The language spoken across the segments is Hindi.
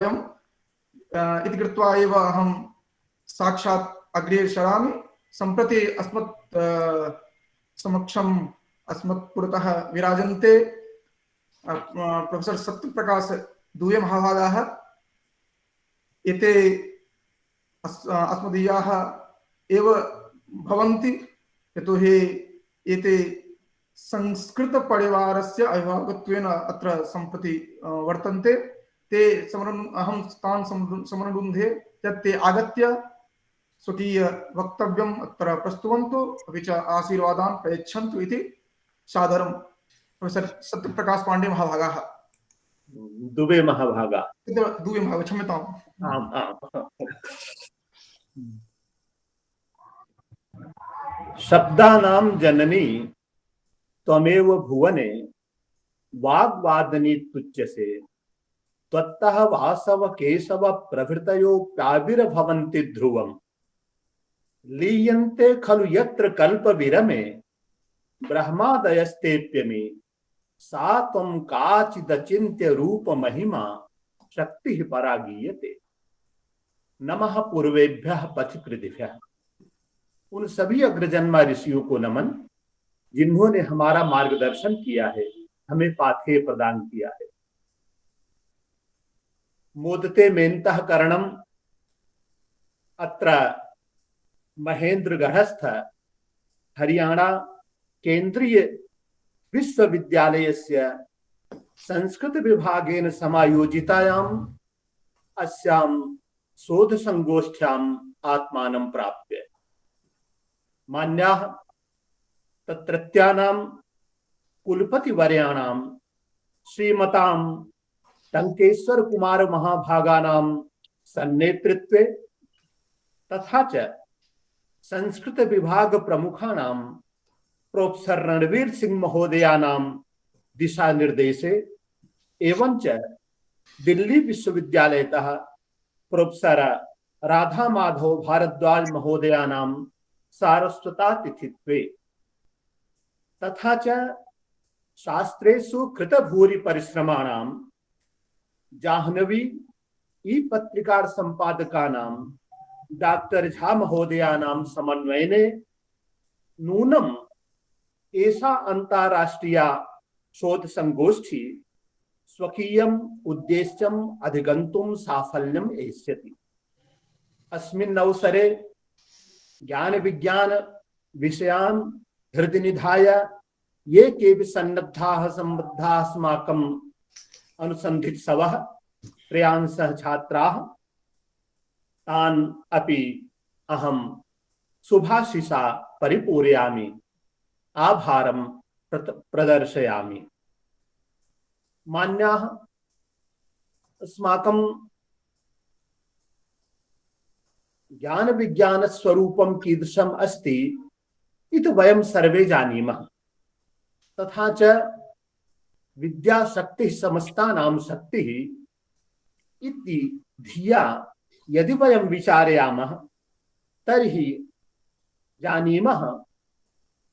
इति कृत्वा एव अहं साक्षात् अग्रे सरामि। सम्प्रति अस्मत् समक्षम् अस्मत् पुरतः विराजन्ते प्रोफेसर सत्यप्रकाश दूये महाभागाः। एते अस्मदीयाः एव भवन्ति, यतोहि एते संस्कृतपरिवारस्य अभिभावकत्वेन अत्र सम्प्रति वर्तन्ते। ते अहं तान् समनुरुन्धे यत् ते आगत्य स्वकीय वक्तव्यम् अत्र प्रस्तुवन्तु, अपि च आशीर्वादान् प्रयच्छन्तु इति सादरं प्रोफेसर सत्यप्रकाश पांडे महाभागाः। दुबे महाभागा, दुबे महाभागा, क्षम्यताम्। आम् आम्। शब्दानां जननी त्वमेव भुवने वाग्वादनी तुच्यसे, त्वत्तः वासव केशव प्रभृतयो प्याविर्भवन्ति ध्रुवम्, लीयन्ते खलु यत्र कल्प विरमे ब्रह्मादयस्तेप्यमे, सा त्वं काचिदचिन्त्य रूप महिमा शक्ति परा गीयते। नमः पूर्वेभ्यः पथिकृतिभ्यः। उन सभी अग्रजन्मा ऋषियों को नमन जिन्होंने हमारा मार्गदर्शन किया है, हमें पाथेय प्रदान किया है। मोदते मेन्तः करणम अत्र महेंद्रगढ़स्थ हरियाणा केंद्रीय विश्वविद्यालयस्य संस्कृत विभागेन समायोजितायाम् अस्यां शोध संगोष्ठ्याम् आत्मानं प्राप्य मान्याः तत्रत्यानां कुलपतिवर्याणां श्रीमतां टंकेश्वर कुमार महाभागानां सन्नेतृत्वे तथा च संस्कृत विभाग प्रमुखानां प्रोफेसर रणवीर सिंह महोदयानां दिशा निर्देशे एवं च दिल्ली विश्वविद्यालयतः प्रोफेसर राधा माधव भारद्वाज महोदयानां सारस्वतातिथित्वे तथा च शास्त्रेषु कृतभूरि परिश्रमाणां जाह्नवी ई पत्रिका संपादकानां डॉक्टर झा महोदयानां समन्वयने नूनम एषा अंतरराष्ट्रीय शोध संगोष्ठी स्वकीयम् उद्देश्यम् अधिगन्तुं साफल्यम् एष्यति। अस्मिन् अवसरे ज्ञान विज्ञान विषयान् हृदि निधाय ये केऽपि सन्नद्धाः सम्बद्धाः अस्माकम् अनुसन्धित्सवः त्रयांशः छात्राः तान् अपि अहं शुभाशिषा परिपूरयामि, आभारं प्रदर्शयामि। मान्याः, अस्माकं ज्ञान विज्ञान स्वरूपं कीदृशम् अस्ति इति वयं सर्वे जानीमः। तथा च विद्या शक्तिः समस्तानां शक्तिः इति धिया यदि वयं विचारयामः तर्हि जानीमः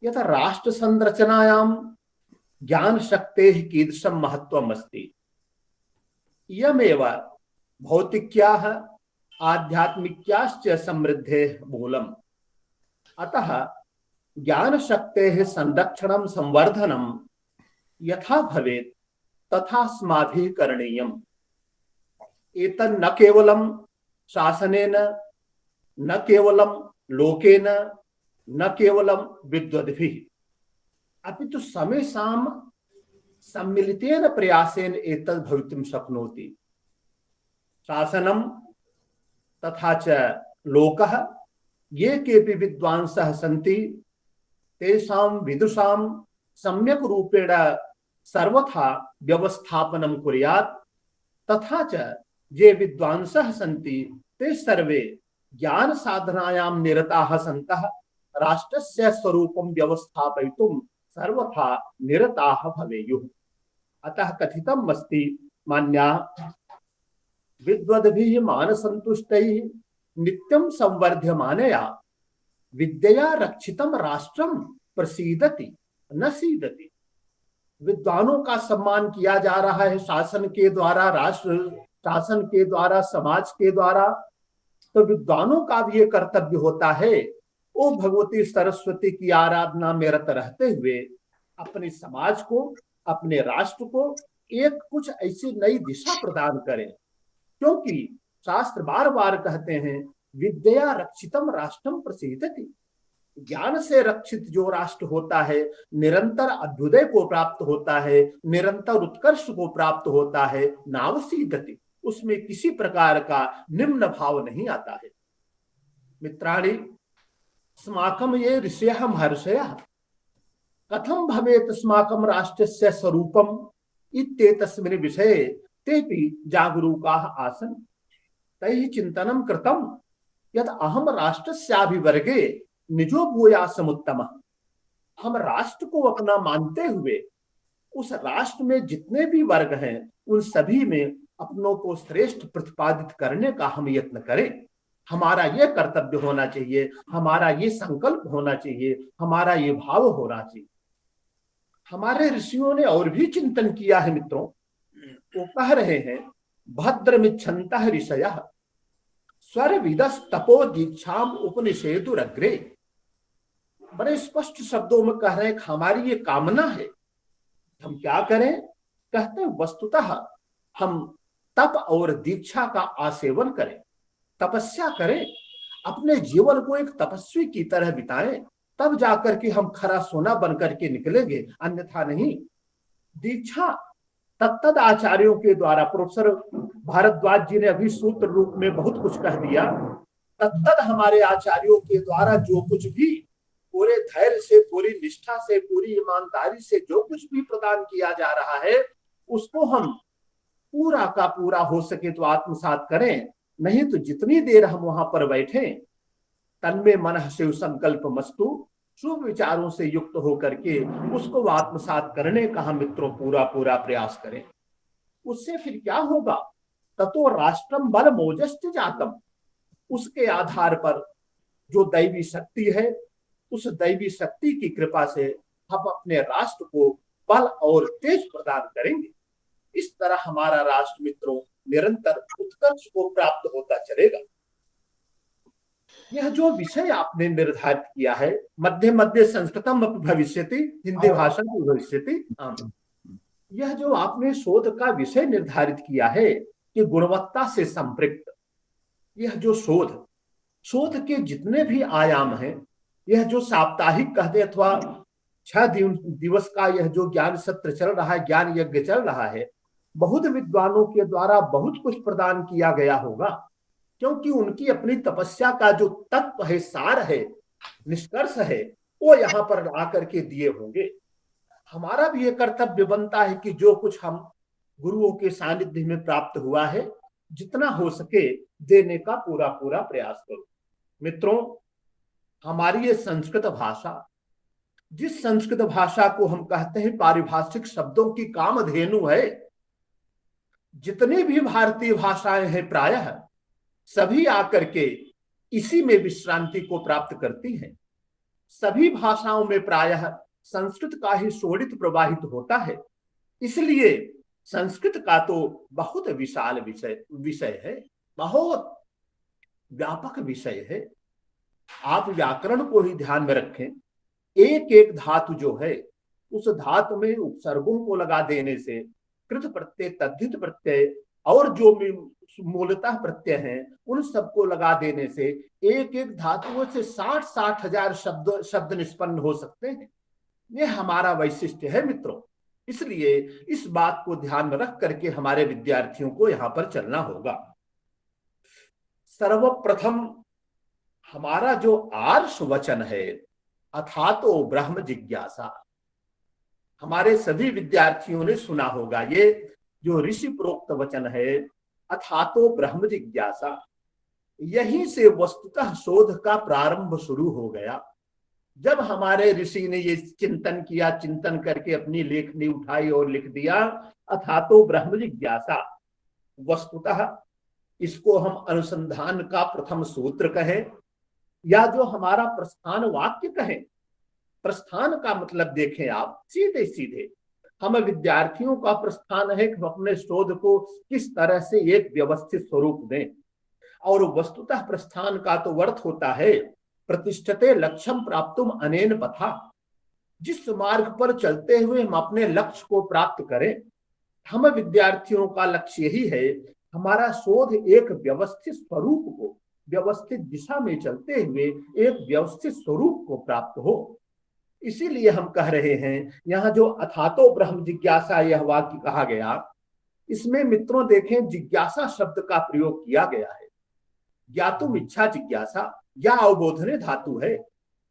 यत् राष्ट्र संरचनायां ज्ञान शक्तेः कीदृशं महत्त्वम् अस्ति। इयमेव भौतिक्याः आध्यात्मिक्याश्च समृद्धेः मूलम्। अतः ज्ञान शक्तेः संरक्षणं संवर्धनं यथा भवेत् तथा अस्माभिः करणीयम्। एतन् न केवलं शासनेन, न केवलं लोकेन, न केवलं विद्वद्भिः, अपि तु समेषां सम्मिलितेन प्रयासेन एतद् भवितुं शक्नोति। शासनं तथा च लोकः ये केऽपि विद्वांसः सन्ति तेषां विदुषां सम्यक् रूपेण सर्वथा व्यवस्थापनं कुर्यात्। तथा च ये विद्वांसः सन्ति ते सर्वे ज्ञान साधनायां निरताः सन्तः राष्ट्रस्य स्वरूपं व्यवस्थापयितुं सर्वथा निरताः भवेयुः। अतः कथितम् अस्ति, मान्याः, विद्वद्भिः मानसन्तुष्टैः नित्यं संवर्ध्यमानया विद्यया रक्षितं राष्ट्रं प्रसीदति न सीदति। विद्वानों का सम्मान किया जा रहा है शासन के द्वारा, राष्ट्र शासन के द्वारा, समाज के द्वारा, तो विद्वानों का भी ये कर्तव्य होता है वो भगवती सरस्वती की आराधना में रत रहते हुए अपने समाज को, अपने राष्ट्र को एक कुछ ऐसी नई दिशा प्रदान करें। क्योंकि शास्त्र बार बार कहते हैं विद्या रक्षितम राष्ट्रम प्रसिद्धति, ज्ञान से रक्षित जो राष्ट्र होता है निरंतर अभ्युदय को प्राप्त होता है, निरंतर उत्कर्ष को प्राप्त होता है, नावसीदति, उसमें किसी प्रकार का निम्न भाव नहीं आता है। मित्राणि, अस्माकं ये ऋषयः महर्षयः कथं भवेत् अस्माकं राष्ट्रस्य स्वरूपम् इत्येतस्मिन् विषये तेपि जागरूकाः आसन्। तैः चिन्तनं कृतं यत् अहं राष्ट्रस्याभिवर्गे निजो भूयासमुत्तमः। हम राष्ट्र को अपना मानते हुए उस राष्ट्र में जितने भी वर्ग हैं उन सभी में अपनों को श्रेष्ठ प्रतिपादित करने का हम यत्न करें। हमारा ये कर्तव्य होना चाहिए, हमारा ये संकल्प होना चाहिए, हमारा ये भाव होना चाहिए। हमारे ऋषियों ने और भी चिंतन किया है मित्रों। वो कह रहे हैं भद्रमिच्छन्तः ऋषयः स्वरविदस् तपो दीक्षाम उपनिषेदुरग्रे। बड़े स्पष्ट शब्दों में कह रहे हैं हमारी ये कामना है, हम क्या करें? कहते हैं वस्तुतः हम तप और दीक्षा का आसेवन करें, तपस्या करें, अपने जीवन को एक तपस्वी की तरह बिताएं, तब जाकर के हम खरा सोना बनकर के निकलेंगे, अन्यथा नहीं। दीक्षा तत्तद आचार्यों के द्वारा, प्रोफेसर भारद्वाज जी ने अभी सूत्र रूप में बहुत कुछ कह दिया। तत्तद हमारे आचार्यों के द्वारा जो कुछ भी पूरे धैर्य से, पूरी निष्ठा से, पूरी ईमानदारी से जो कुछ भी प्रदान किया जा रहा है उसको हम पूरा का पूरा हो सके तो आत्मसात करें, नहीं तो जितनी देर हम वहां पर बैठे तन्मे मनः शिव संकल्प मस्तु, शुभ विचारों से युक्त होकर के उसको आत्मसात करने का हम मित्रों पूरा पूरा प्रयास करें। उससे फिर क्या होगा? ततो राष्ट्रम बल मोजस्त जातम, उसके आधार पर जो दैवी शक्ति है उस दैवी शक्ति की कृपा से हम अपने राष्ट्र को बल और तेज प्रदान करेंगे। इस तरह हमारा राष्ट्र मित्रों निरंतर उत्कर्ष को प्राप्त होता चलेगा। यह जो विषय आपने निर्धारित किया है, मध्य मध्य संस्कृतम भविष्यति, हिंदी भाषा की भविष्यति, यह जो आपने शोध का विषय निर्धारित किया है कि गुणवत्ता से संपृक्त, यह जो शोध के जितने भी आयाम हैं, यह जो साप्ताहिक कहते अथवा 6 दिवस का यह जो ज्ञान सत्र चल रहा है, ज्ञान यज्ञ चल रहा है, बहुत विद्वानों के द्वारा बहुत कुछ प्रदान किया गया होगा, क्योंकि उनकी अपनी तपस्या का जो तत्व है, सार है, निष्कर्ष है, वो यहाँ पर आकर के दिए होंगे। हमारा भी ये कर्तव्य बनता है कि जो कुछ हम गुरुओं के सानिध्य में प्राप्त हुआ है जितना हो सके देने का पूरा पूरा प्रयास करो। मित्रों, हमारी ये संस्कृत भाषा, जिस संस्कृत भाषा को हम कहते हैं पारिभाषिक शब्दों की कामधेनु है, जितनी भी भारतीय भाषाएं हैं प्रायः सभी आकर के इसी में विश्रांति को प्राप्त करती हैं। सभी भाषाओं में प्रायः संस्कृत का ही शोणित प्रवाहित होता है। इसलिए संस्कृत का तो बहुत विशाल विषय है, बहुत व्यापक विषय है। आप व्याकरण को ही ध्यान में रखें, एक एक धातु जो है उस धातु में उपसर्गों को लगा देने से कृत प्रत्यय, तद्धित प्रत्यय और जो मूलतः प्रत्यय हैं उन सबको लगा देने से एक एक धातुओं से 60-60 हजार शब्द निष्पन्न हो सकते हैं। ये हमारा वैशिष्ट्य है मित्रों। इसलिए इस बात को ध्यान में रख करके हमारे विद्यार्थियों को यहाँ पर चलना होगा। सर्वप्रथम हमारा जो आर्ष वचन है अथातो ब्रह्म जिज्ञासा, हमारे सभी विद्यार्थियों ने सुना होगा। ये जो ऋषि प्रोक्त वचन है अथातो ब्रह्म जिज्ञासा, यहीं से वस्तुतः शोध का प्रारंभ शुरू हो गया। जब हमारे ऋषि ने ये चिंतन किया, चिंतन करके अपनी लेखनी उठाई और लिख दिया अथातो ब्रह्म जिज्ञासा, वस्तुतः इसको हम अनुसंधान का प्रथम सूत्र कहें या जो हमारा प्रस्थान वाक्य कहें। प्रस्थान का मतलब देखें आप, सीधे सीधे हम विद्यार्थियों का प्रस्थान है कि हम अपने शोध को किस तरह से एक व्यवस्थित स्वरूप दें। और वस्तुतः प्रस्थान का तो अर्थ होता है प्रतिष्ठते लक्ष्यम प्राप्तुम अनेन पथा, जिस मार्ग पर चलते हुए हम अपने लक्ष्य को प्राप्त करें। हम विद्यार्थियों का लक्ष्य यही है, हमारा शोध एक व्यवस्थित स्वरूप को, व्यवस्थित दिशा में चलते हुए एक व्यवस्थित स्वरूप को प्राप्त हो। इसीलिए हम कह रहे हैं, यहाँ जो अथातो ब्रह्म जिज्ञासा यह वाक्य कहा गया, इसमें मित्रों देखें जिज्ञासा शब्द का प्रयोग किया गया है। ज्ञातुम इच्छा जिज्ञासा या अवबोधने धातु है,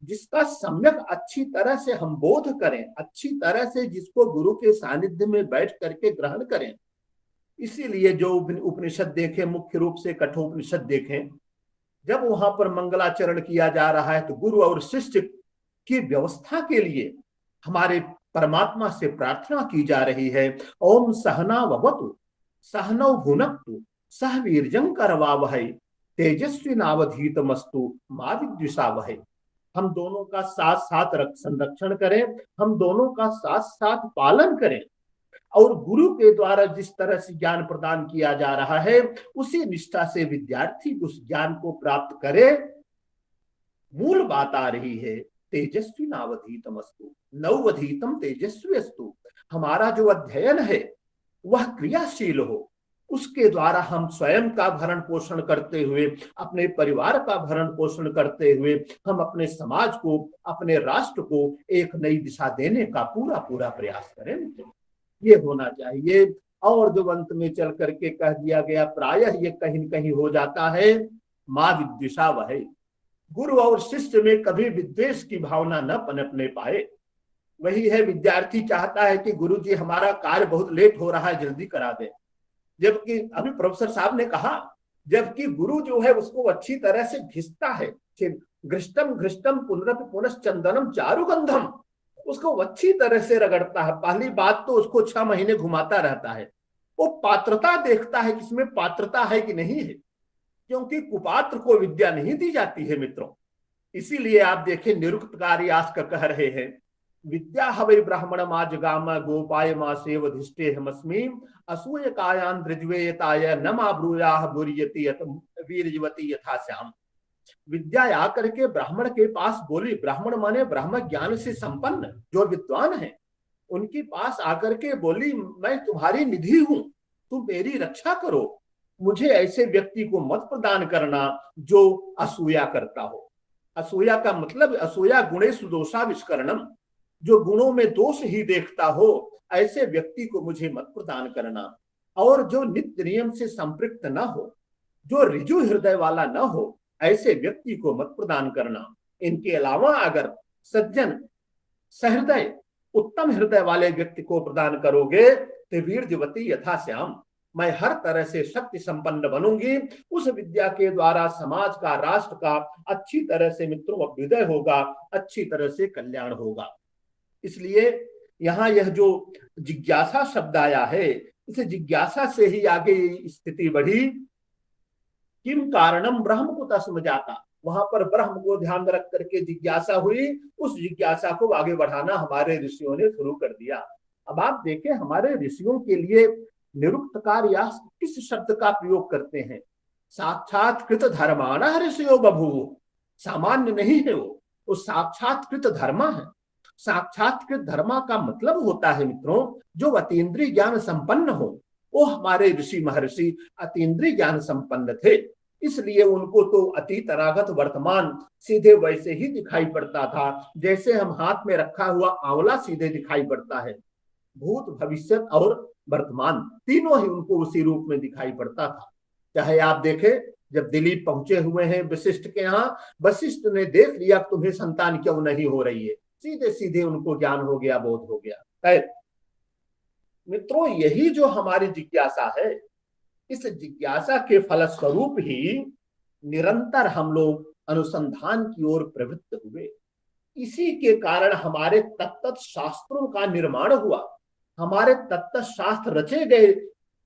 जिसका सम्यक अच्छी तरह से हम बोध करें, अच्छी तरह से जिसको गुरु के सानिध्य में बैठ करके ग्रहण करें। इसीलिए जो उपनिषद देखें, मुख्य रूप से कठोपनिषद देखें, जब वहां पर मंगलाचरण किया जा रहा है तो गुरु और शिष्य की व्यवस्था के लिए हमारे परमात्मा से प्रार्थना की जा रही है। ओम सहना ववतु सहनौ भुनक्तु सह वीर्यं करवावहै तेजस्वी नावधीतमस्तु मा विद्विषावहै। हम दोनों का साथ साथ संरक्षण करें, हम दोनों का साथ साथ पालन करें, और गुरु के द्वारा जिस तरह से ज्ञान प्रदान किया जा रहा है उसी निष्ठा से विद्यार्थी उस ज्ञान को प्राप्त करे। मूल बात आ रही है तेजस्वी नावधीतम अस्तु, नवधीतम तेजस्वी अस्तु। हमारा जो अध्ययन है वह क्रियाशील हो, उसके द्वारा हम स्वयं का भरण पोषण करते हुए, अपने परिवार का भरण पोषण करते हुए, हम अपने समाज को, अपने राष्ट्र को एक नई दिशा देने का पूरा पूरा प्रयास करें। ये होना चाहिए। और जो अंत में चल करके कह दिया गया, प्रायः ये कहीं न कहीं हो जाता है, माँ विद्विषा वह। गुरु और शिष्य में कभी विद्वेष की भावना न पनपने पाए। वही है, विद्यार्थी चाहता है कि गुरु जी हमारा कार्य बहुत लेट हो रहा है, जल्दी करा दे। जबकि अभी प्रोफेसर साहब ने कहा, जबकि गुरु जो है उसको अच्छी तरह से घिसता है, घृष्टम घृष्टम पुनरपि पुनश्चंदनम चारुगंधम, उसको अच्छी तरह से रगड़ता है। पहली बात तो उसको 6 महीने घुमाता रहता है, वो पात्रता देखता है कि इसमें पात्रता है कि नहीं है, क्योंकि कुपात्र को विद्या नहीं दी जाती है मित्रों। इसीलिए आप देखें निरुक्तकारी आज का कह रहे हैं, विद्या हवै ब्राह्मण माजगाम गोपाय मा सेवधिष्ठे हमस्मी असूय कायान दृज्वेयताय न मा ब्रूयाह बुर्यति यत वीरजवती यथा श्याम। विद्या आकर के ब्राह्मण के पास बोली, ब्राह्मण माने ब्राह्म ज्ञान से संपन्न जो विद्वान है, उनके पास आकर के बोली, मैं तुम्हारी निधि हूं, तुम मेरी रक्षा करो, मुझे ऐसे व्यक्ति को मत प्रदान करना जो असूया करता हो। असूया का मतलब असूया गुणेषु दोषाविष्करणम, जो गुणों में दोष ही देखता हो, ऐसे व्यक्ति को मुझे मत प्रदान करना। और जो नित्य नियम से संपृक्त न हो, जो ऋजु हृदय वाला न हो, ऐसे व्यक्ति को मत प्रदान करना। इनके अलावा अगर सज्जन सहृदय उत्तम हृदय वाले व्यक्ति को प्रदान करोगे तो वीरजवती यथा श्याम, मैं हर तरह से शक्ति संपन्न बनूंगी। उस विद्या के द्वारा समाज का, राष्ट्र का अच्छी तरह से मित्रों अभ्युदय होगा, अच्छी तरह से कल्याण होगा। इसलिए यहाँ यह जो जिज्ञासा शब्द आया है, इस जिज्ञासा से ही आगे स्थिति बढ़ी। किम कारणम ब्रह्म को तस्म जाता, वहां पर ब्रह्म को ध्यान में रख करके जिज्ञासा हुई। उस जिज्ञासा को आगे बढ़ाना हमारे ऋषियों ने शुरू कर दिया। अब आप देखें, हमारे ऋषियों के लिए निरुक्तकार या किस शब्द का प्रयोग करते हैं? साक्षात कृत धर्माणा ऋषियो बभूव। सामान्य नहीं है वो साक्षात कृत धर्मा है। साक्षात्कृत धर्मा का मतलब होता है मित्रों, जो अतीन्द्रिय ज्ञान संपन्न हो। वो हमारे ऋषि महर्षि अतीन्द्रिय ज्ञान संपन्न थे, इसलिए उनको तो अतीत अनागत वर्तमान सीधे वैसे ही दिखाई पड़ता था जैसे हम हाथ में रखा हुआ आंवला सीधे दिखाई पड़ता है। भूत, भविष्य और वर्तमान तीनों ही उनको उसी रूप में दिखाई पड़ता था। चाहे आप देखें, जब दिलीप पहुंचे हुए हैं वशिष्ठ के यहाँ, वशिष्ठ ने देख लिया तुम्हें संतान क्यों नहीं हो रही है, सीधे सीधे उनको ज्ञान हो गया, बोध हो गया। मित्रों, यही जो हमारी जिज्ञासा है, इस जिज्ञासा के फलस्वरूप ही निरंतर हम लोग अनुसंधान की ओर प्रवृत्त हुए। इसी के कारण हमारे तत्त शास्त्रों का निर्माण हुआ, हमारे तत्त शास्त्र रचे गए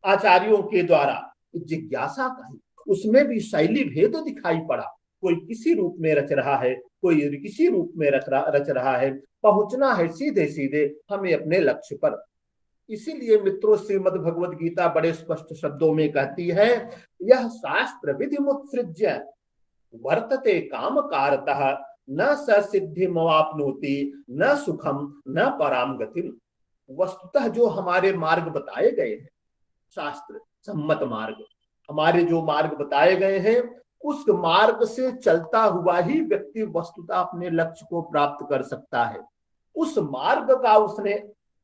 आचार्यों के द्वारा। जिज्ञासा का ही उसमें भी शैली भेद दिखाई पड़ा। कोई किसी रूप में रच रहा है, कोई किसी रूप में रच रहा है। पहुंचना है सीधे सीधे हमें अपने लक्ष्य पर। इसीलिए मित्रों श्रीमद् भगवद गीता बड़े स्पष्ट शब्दों में कहती है, यह शास्त्र विधि मुत्सृज्य वर्तते काम कारतः न स सिद्धिमवाप्नोति न सुखम न पराम गतिम। वस्तुतः जो हमारे मार्ग बताए गए हैं, शास्त्र सम्मत मार्ग, हमारे जो मार्ग बताए गए हैं, उस मार्ग से चलता हुआ ही व्यक्ति वस्तुतः अपने लक्ष्य को प्राप्त कर सकता है। उस मार्ग का उसने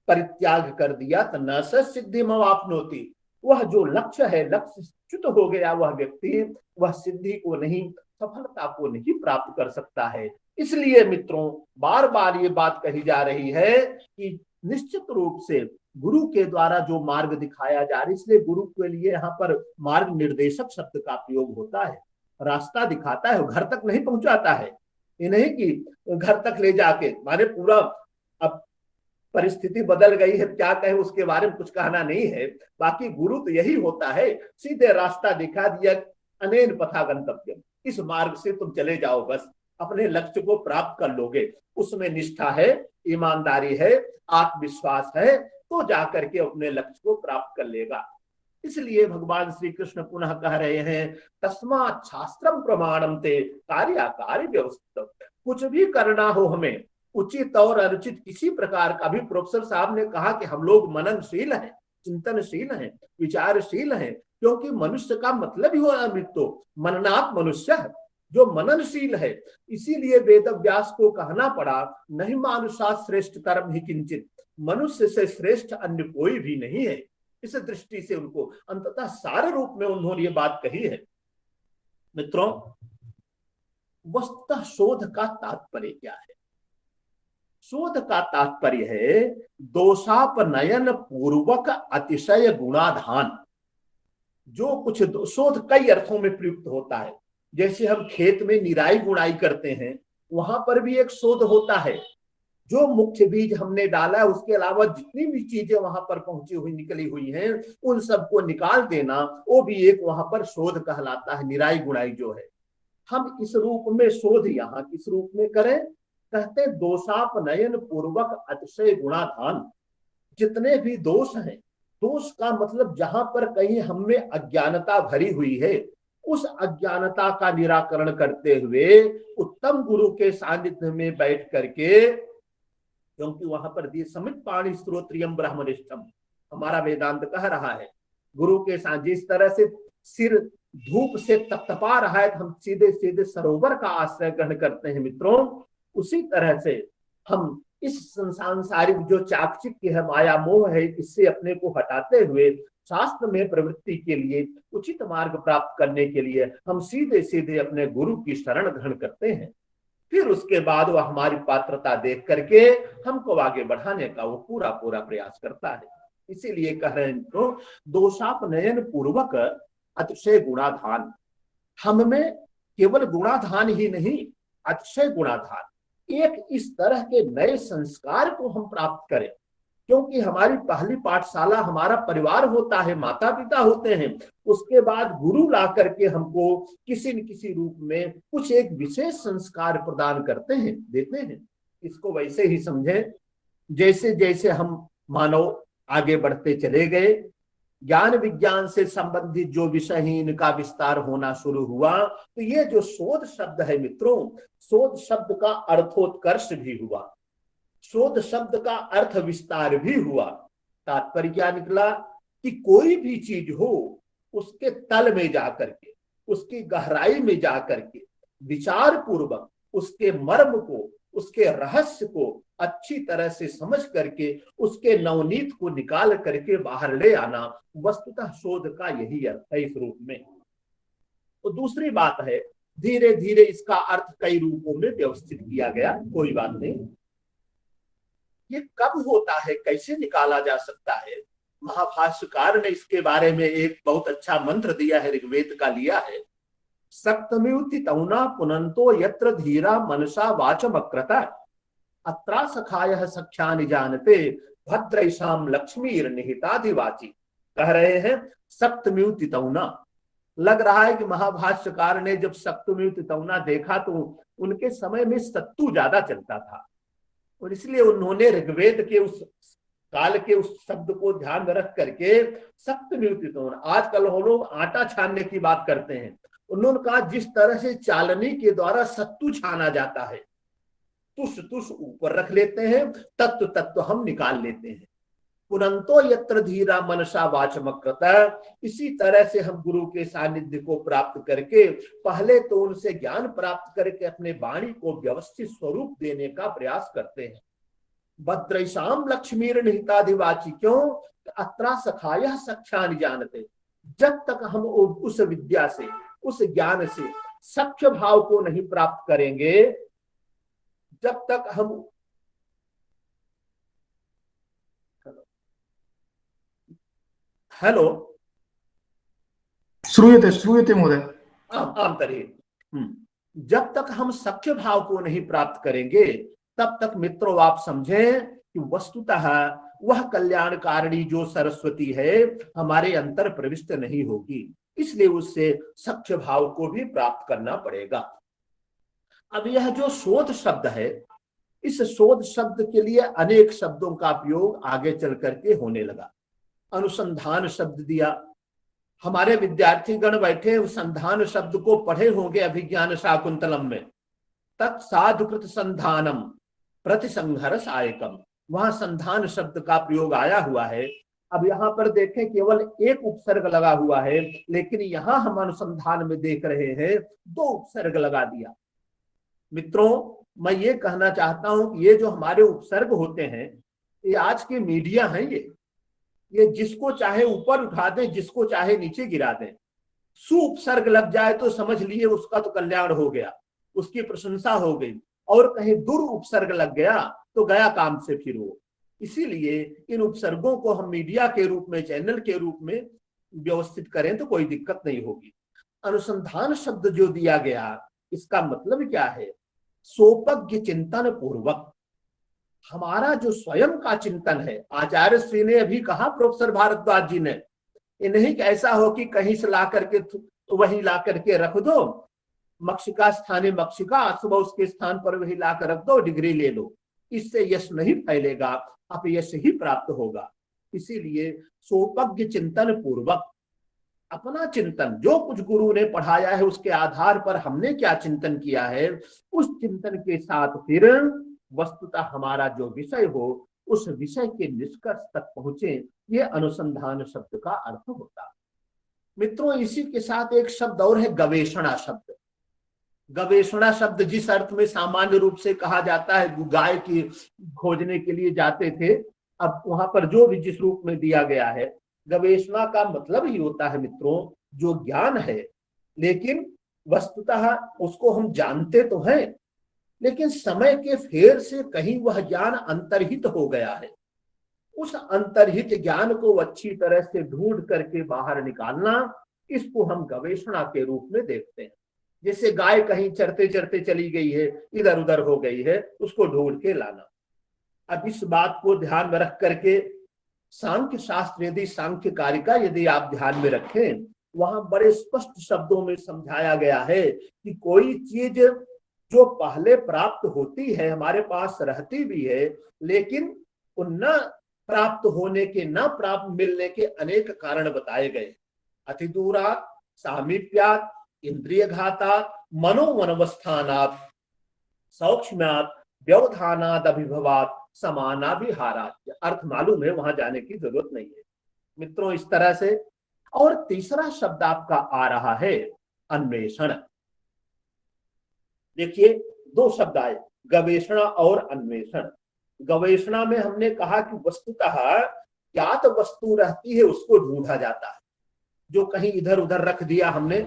परित्याग कर दिया तो न स सिद्धिमवाप्नोति, वह जो लक्ष्य है, लक्ष्य च्युत हो गया वह व्यक्ति, वह सिद्धि को नहीं, सफलता को नहीं प्राप्त कर सकता है। इसलिए मित्रों बार बार ये बात कही जा रही है कि निश्चित रूप से गुरु के द्वारा जो मार्ग दिखाया जा रहा है, इसलिए गुरु के लिए यहाँ पर मार्ग निर्देशक शब्द का प्रयोग होता है। रास्ता दिखाता है, घर तक नहीं पहुंचाता है। ये नहीं कि घर तक ले जाके, माने पूरा अब परिस्थिति बदल गई है, क्या कहे उसके बारे में कुछ कहना नहीं है। बाकी गुरु तो यही होता है, सीधे रास्ता दिखा दिया, अनेन पथा गंतव्यम, इस मार्ग से तुम चले जाओ, बस अपने लक्ष्य को प्राप्त कर लोगे। उसमें निष्ठा है, ईमानदारी है, आत्मविश्वास है, तो जाकर के अपने लक्ष्य को प्राप्त कर लेगा। इसलिए भगवान श्री कृष्ण पुनः कह रहे हैं, तस्मात् शास्त्रम प्रमाणम ते कार्याकारी व्यवस्थित। कुछ भी करना हो हमें, उचित और अनुचित किसी प्रकार का भी, प्रोफेसर साहब ने कहा कि हम लोग मननशील हैं, चिंतनशील हैं, विचारशील हैं, क्योंकि मनुष्य का मतलब ही हो अमृतो मननात् मनुष्य है, जो मननशील है। इसीलिए वेद व्यास को कहना पड़ा, नहीं मानुषा श्रेष्ठ कर्म ही किंचित, मनुष्य से श्रेष्ठ अन्य कोई भी नहीं है। इस दृष्टि से उनको अंततः सार रूप में उन्होंने ये बात कही है। मित्रों वस्तुतः शोध का तात्पर्य क्या है? शोध का तात्पर्य है दोषापनयन पूर्वक अतिशय गुणाधान। जो कुछ शोध कई अर्थों में प्रयुक्त होता है, जैसे हम खेत में निराई गुणाई करते हैं, वहां पर भी एक शोध होता है। जो मुख्य बीज हमने डाला है, उसके अलावा जितनी भी चीजें वहां पर पहुंची हुई निकली हुई हैं, उन सबको निकाल देना, वो भी एक वहां पर शोध कहलाता है, निराई गुणाई जो है। हम इस रूप में शोध यहाँ किस रूप में करें? कहते दोषापनयन पूर्वक अतिशय गुणाधान। जितने भी दोष हैं, दोष का मतलब जहां पर कहीं हमें अज्ञानता भरी हुई है, उस अज्ञानता का निराकरण करते हुए उत्तम गुरु के सानिध्य में बैठ करके, क्योंकि वहां पर समित पाणी श्रोत्रियम ब्रह्मनिष्ठम हमारा वेदांत कह रहा है, गुरु के साथ जिस तरह से सिर धूप से तपतपा रहा है, हम सीधे सीधे सरोवर का आश्रय ग्रहण करते हैं मित्रों, उसी तरह से हम इस सांसारिक जो चाकचिक्य है, माया मोह है, इससे अपने को हटाते हुए शास्त्र में प्रवृत्ति के लिए, उचित मार्ग प्राप्त करने के लिए हम सीधे सीधे अपने गुरु की शरण ग्रहण करते हैं। फिर उसके बाद वह हमारी पात्रता देख करके हमको आगे बढ़ाने का वो पूरा पूरा प्रयास करता है। इसीलिए कह रहे हैं तो दोषापनयन पूर्वक अतिशय गुणाधान। हम में केवल गुणाधान ही नहीं, अतिशय गुणाधान, एक इस तरह के नए संस्कार को हम प्राप्त करें, क्योंकि हमारी पहली पाठशाला हमारा परिवार होता है, माता पिता होते हैं, उसके बाद गुरु ला करके हमको किसी न किसी रूप में कुछ एक विशेष संस्कार प्रदान करते हैं, देते हैं। इसको वैसे ही समझें, जैसे जैसे हम मानव आगे बढ़ते चले गए, ज्ञान विज्ञान से संबंधित जो विषय ही इनका विस्तार होना शुरू हुआ, तो ये जो शोध शब्द है मित्रों, शोध शब्द का अर्थोत्कर्ष भी हुआ, शोध शब्द का अर्थ विस्तार भी हुआ। तात्पर्य क्या निकला कि कोई भी चीज हो, उसके तल में जाकर के, उसकी गहराई में जाकर के विचार पूर्वक उसके मर्म को, उसके रहस्य को अच्छी तरह से समझ करके उसके नवनीत को निकाल करके बाहर ले आना, वस्तुतः शोध का यही अर्थ है इस रूप में। तो दूसरी बात है, धीरे धीरे इसका अर्थ कई रूपों में व्यवस्थित किया गया, कोई बात नहीं। ये कब होता है, कैसे निकाला जा सकता है? महाभाष्यकार ने इसके बारे में एक बहुत अच्छा मंत्र दिया है, ऋग्वेद का लिया है। सक्तम्युति तौना पुनंतो यत्र धीरा मनसा वाचमक्रता अत्रा सखायः सख्यानि जानते भद्रैषाम लक्ष्मीर निहिताधिवाची। कह रहे हैं सक्तम्युति तौना। लग रहा है कि महाभाष्यकार ने जब सक्तम्युति तौना देखा तो उनके समय में सत्तू ज्यादा चलता था, और इसलिए उन्होंने ऋग्वेद के उस काल के उस शब्द को ध्यान में रख करके सख्त नियुक्ति। आजकल हम लोग आटा छानने की बात करते हैं, उन्होंने कहा जिस तरह से चालनी के द्वारा सत्तू छाना जाता है, तुष तुष ऊपर रख लेते हैं, तत्व तत्व हम निकाल लेते हैं। पुनंतो यत्र धीरा मनसा वाचमकृत। इसी तरह से हम गुरु के सानिध्य को प्राप्त करके पहले तो उनसे ज्ञान प्राप्त करके अपने वाणी को व्यवस्थित स्वरूप देने का प्रयास करते हैं। भद्रैषाम लक्ष्मीर निहिताधिवाची, क्यों? अत्रा सखाया सख्यानि जानते। जब तक हम उस विद्या से, उस ज्ञान से सख्य भाव को नहीं प्राप्त करेंगे, जब तक हम हेलो श्रूयते श्रूयते महोदय। आम तरह जब तक हम सख्य भाव को नहीं प्राप्त करेंगे, तब तक मित्रों आप समझें कि वस्तुतः वह कल्याणकारिणी जो सरस्वती है हमारे अंतर प्रविष्ट नहीं होगी। इसलिए उससे सख्य भाव को भी प्राप्त करना पड़ेगा। अब यह जो शोध शब्द है, इस शोध शब्द के लिए अनेक शब्दों का प्रयोग आगे चल करके होने लगा। अनुसंधान शब्द दिया, हमारे विद्यार्थी गण बैठे अनुसंधान शब्द को पढ़े होंगे अभिज्ञान शाकुंतलम में। तत्साधुकृत संधानम प्रतिसंहर सायकम, वहां संधान शब्द का प्रयोग आया हुआ है। अब यहाँ पर देखें केवल एक उपसर्ग लगा हुआ है, लेकिन यहाँ हम अनुसंधान में देख रहे हैं दो उपसर्ग लगा दिया। मित्रों मैं ये कहना चाहता हूं कि ये जो हमारे उपसर्ग होते हैं, ये आज के मीडिया हैं, ये जिसको चाहे ऊपर उठा दें, जिसको चाहे नीचे गिरा दें। सु उपसर्ग लग जाए तो समझ लिए उसका तो कल्याण हो गया, उसकी प्रशंसा हो गई, और कहीं दुर उपसर्ग लग गया तो गया काम से फिर वो। इसीलिए इन उपसर्गों को हम मीडिया के रूप में, चैनल के रूप में व्यवस्थित करें तो कोई दिक्कत नहीं होगी। अनुसंधान शब्द जो दिया गया, इसका मतलब क्या है? सोपज्ञ चिंतन पूर्वक हमारा जो स्वयं का चिंतन है। आचार्य श्री ने अभी कहा, प्रोफेसर भारद्वाज जी ने, ये नहीं कि ऐसा हो कि कहीं से ला करके वही ला करके रख दो, मक्षिका स्थाने मक्षिका, सुबह उसके स्थान पर वही ला कर रख दो, डिग्री ले लो, इससे यश नहीं फैलेगा, अपयश ही प्राप्त होगा। इसीलिए सोपज्ञ चिंतन पूर्वक अपना चिंतन, जो कुछ गुरु ने पढ़ाया है उसके आधार पर हमने क्या चिंतन किया है, उस चिंतन के साथ फिर वस्तुतः हमारा जो विषय हो उस विषय के निष्कर्ष तक पहुंचे, ये अनुसंधान शब्द का अर्थ होता। मित्रों इसी के साथ एक शब्द और है, गवेषणा शब्द। गवेषणा शब्द जिस अर्थ में सामान्य रूप से कहा जाता है, गाय की खोजने के लिए जाते थे, अब वहां पर जो भी जिस रूप में दिया गया है, गवेषणा का मतलब ही होता है मित्रों जो ज्ञान है, लेकिन वस्तुतः उसको हम जानते तो हैं, लेकिन समय के फेर से कहीं वह ज्ञान अंतर्हित हो गया है। उस अंतर्हित ज्ञान को अच्छी तरह से ढूंढ करके बाहर निकालना, इसको हम गवेषणा के रूप में देखते हैं। जैसे गाय कहीं चरते चरते चली गई है, इधर उधर हो गई है, उसको ढूंढ के लाना। अब इस बात को ध्यान में रख करके सांख्य शास्त्र, यदि सांख्य कारिका यदि आप ध्यान में रखें, वहां बड़े स्पष्ट शब्दों में समझाया गया है कि कोई चीज जो पहले प्राप्त होती है, हमारे पास रहती भी है, लेकिन न प्राप्त होने के, न प्राप्त मिलने के अनेक कारण बताए गए। अति दूरात, सामीप्यात, इंद्रिय घातात, मनोवनवस्थानात, सौक्ष्म्यात, व्यवधानाद अभिभवात, समानाभिहारात। अर्थ मालूम है, वहां जाने की जरूरत नहीं है मित्रों। इस तरह से और तीसरा शब्द आपका आ रहा है अन्वेषण। देखिए दो शब्द आए, गवेषणा और अन्वेषण। गवेषणा में हमने कहा कि वस्तुतः ज्ञात वस्तु रहती है, उसको ढूंढा जाता है। जो कहीं इधर उधर रख दिया हमने,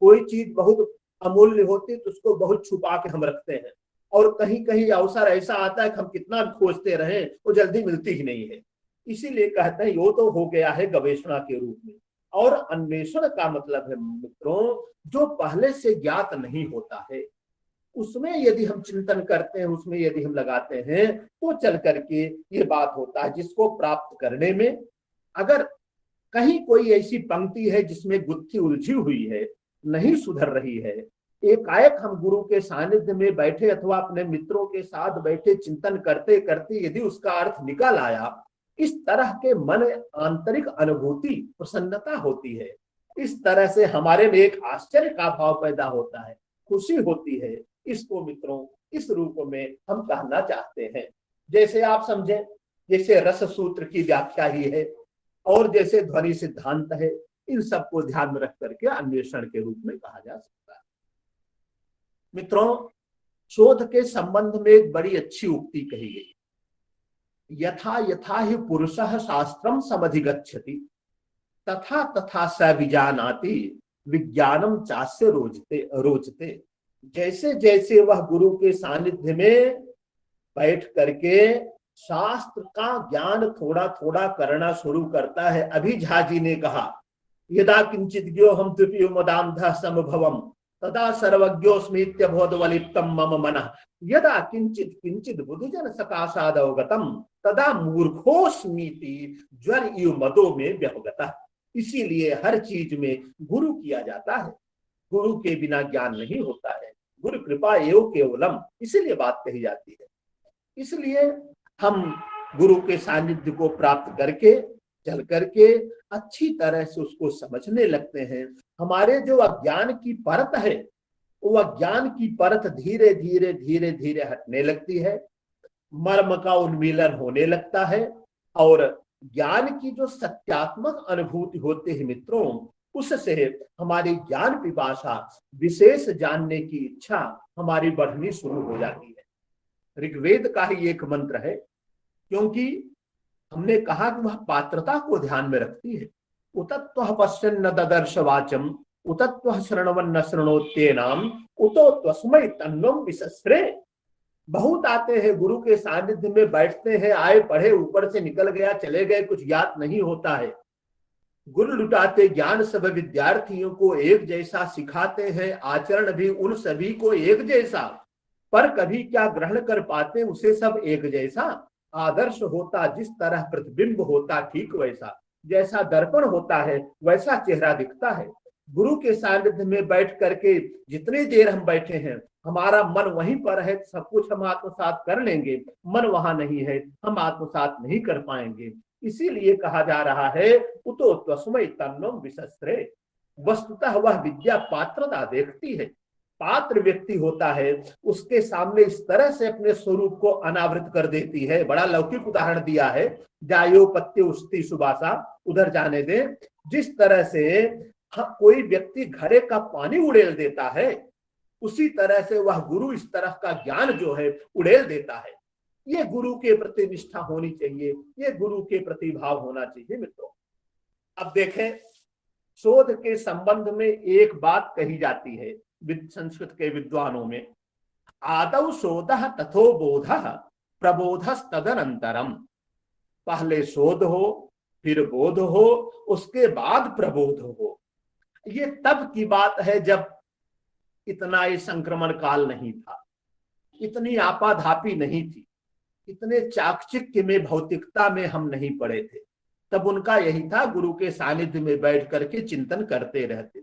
कोई चीज बहुत अमूल्य होती तो उसको बहुत छुपा के हम रखते हैं, और कहीं कहीं अवसर ऐसा आता है कि हम कितना खोजते रहें वो जल्दी मिलती ही नहीं है। इसीलिए कहते हैं यो तो हो गया है गवेषणा के रूप में। और अन्वेषण का मतलब है मित्रों जो पहले से ज्ञात नहीं होता है, उसमें यदि हम चिंतन करते हैं, उसमें यदि हम लगाते हैं, तो चल करके ये बात होता है। जिसको प्राप्त करने में अगर कहीं कोई ऐसी पंक्ति है जिसमें गुत्थी उलझी हुई है, नहीं सुधर रही है, एकाएक हम गुरु के सानिध्य में बैठे अथवा अपने मित्रों के साथ बैठे चिंतन करते करते यदि उसका अर्थ निकल आया, इस तरह के मन आंतरिक अनुभूति प्रसन्नता होती है। इस तरह से हमारे में एक आश्चर्य का भाव पैदा होता है, खुशी होती है। इसको मित्रों इस रूप में हम कहना चाहते हैं। जैसे आप समझे, जैसे रस सूत्र की व्याख्या ही है और जैसे ध्वनि सिद्धांत है, इन सबको ध्यान में रख करके अन्वेषण के रूप में कहा जा सकता है। मित्रों, शोध के संबंध में एक बड़ी अच्छी उक्ति कही गई, यथा यथा ही पुरुषः शास्त्रम समधिगच्छति तथा तथा स विजानाति विज्ञानम चास्य रोचते रोचते। जैसे जैसे वह गुरु के सानिध्य में बैठ करके शास्त्र का ज्ञान थोड़ा थोड़ा करना शुरू करता है। अभी झा जी ने कहा, यदा किंचित ज्ञो हम तृतीयो मदांधः समभवम तदा सर्वज्ञोस्मीत्य बोधवलिप्तम मम मनः यदा किंचित किंचित बुद्धिजन सकाशाद अवगतम तदा मूर्खोस्मीति ज्वर इव मदो में व्यवगतः। इसीलिए हर चीज में गुरु किया जाता है, गुरु के बिना ज्ञान नहीं होता है, गुरु कृपा एवं केवलम, इसीलिए बात कही जाती है। इसलिए हम गुरु के सानिध्य को प्राप्त करके चल करके अच्छी तरह से उसको समझने लगते हैं। हमारे जो अज्ञान की परत है, वो अज्ञान की परत धीरे धीरे धीरे धीरे हटने लगती है, मर्म का उन्मीलन होने लगता है और ज्ञान की जो सत्यात्मक अनुभूति होती है मित्रों, उससे हमारी ज्ञान पिपासा, विशेष जानने की इच्छा हमारी बढ़नी शुरू हो जाती है। ऋग्वेद का ही एक मंत्र है, क्योंकि हमने कहा कि वह पात्रता को ध्यान में रखती है। उतत्वः पश्यन्न ददर्श वाचम उतत्वः शृण्वन्न शृणोत्येनाम उतो त्वस्मै तन्वम विसस्रे। बहुत आते हैं गुरु के सानिध्य में बैठते हैं, आए पढ़े, ऊपर से निकल गया, चले गए, कुछ याद नहीं होता है। गुरु लुटाते ज्ञान सब विद्यार्थियों को एक जैसा सिखाते हैं, आचरण भी उन सभी को एक जैसा, पर कभी क्या ग्रहण कर पाते उसे सब एक जैसा। आदर्श होता जिस तरह प्रतिबिंब होता ठीक वैसा, जैसा दर्पण होता है वैसा चेहरा दिखता है। गुरु के सानिध्य में बैठ करके जितनी देर हम बैठे हैं, हमारा मन वहीं पर है, सब कुछ हम आत्मसात कर लेंगे, मन वहां नहीं है, हम आत्मसात नहीं कर पाएंगे। इसीलिए कहा जा रहा है उतो त्वस्मै तन्वम विसस्रे। वस्तुतः वह विद्या पात्रता देखती है। पात्र व्यक्ति होता है, उसके सामने इस तरह से अपने स्वरूप को अनावृत कर देती है। बड़ा लौकिक उदाहरण दिया है, जायो पत्ते उस्ती सुबासा, उधर जाने दे। जिस तरह से कोई व्यक्ति घड़े का पानी उड़ेल देता है, उसी तरह से वह गुरु इस तरह का ज्ञान जो है उड़ेल देता है। ये गुरु के प्रति निष्ठा होनी चाहिए, ये गुरु के प्रति भाव होना चाहिए मित्रों। अब देखें, शोध के संबंध में एक बात कही जाती है संस्कृत के विद्वानों में, आदौ शोधः तथो बोधः प्रबोधस्तदनंतरम। पहले शोध हो, फिर बोध हो, उसके बाद प्रबोध हो। ये तब की बात है जब इतना ये संक्रमण काल नहीं था, इतनी आपाधापी नहीं थी, इतने चाकचिक्य में भौतिकता में हम नहीं पड़े थे। तब उनका यही था, गुरु के सानिध्य में बैठ करके चिंतन करते रहते।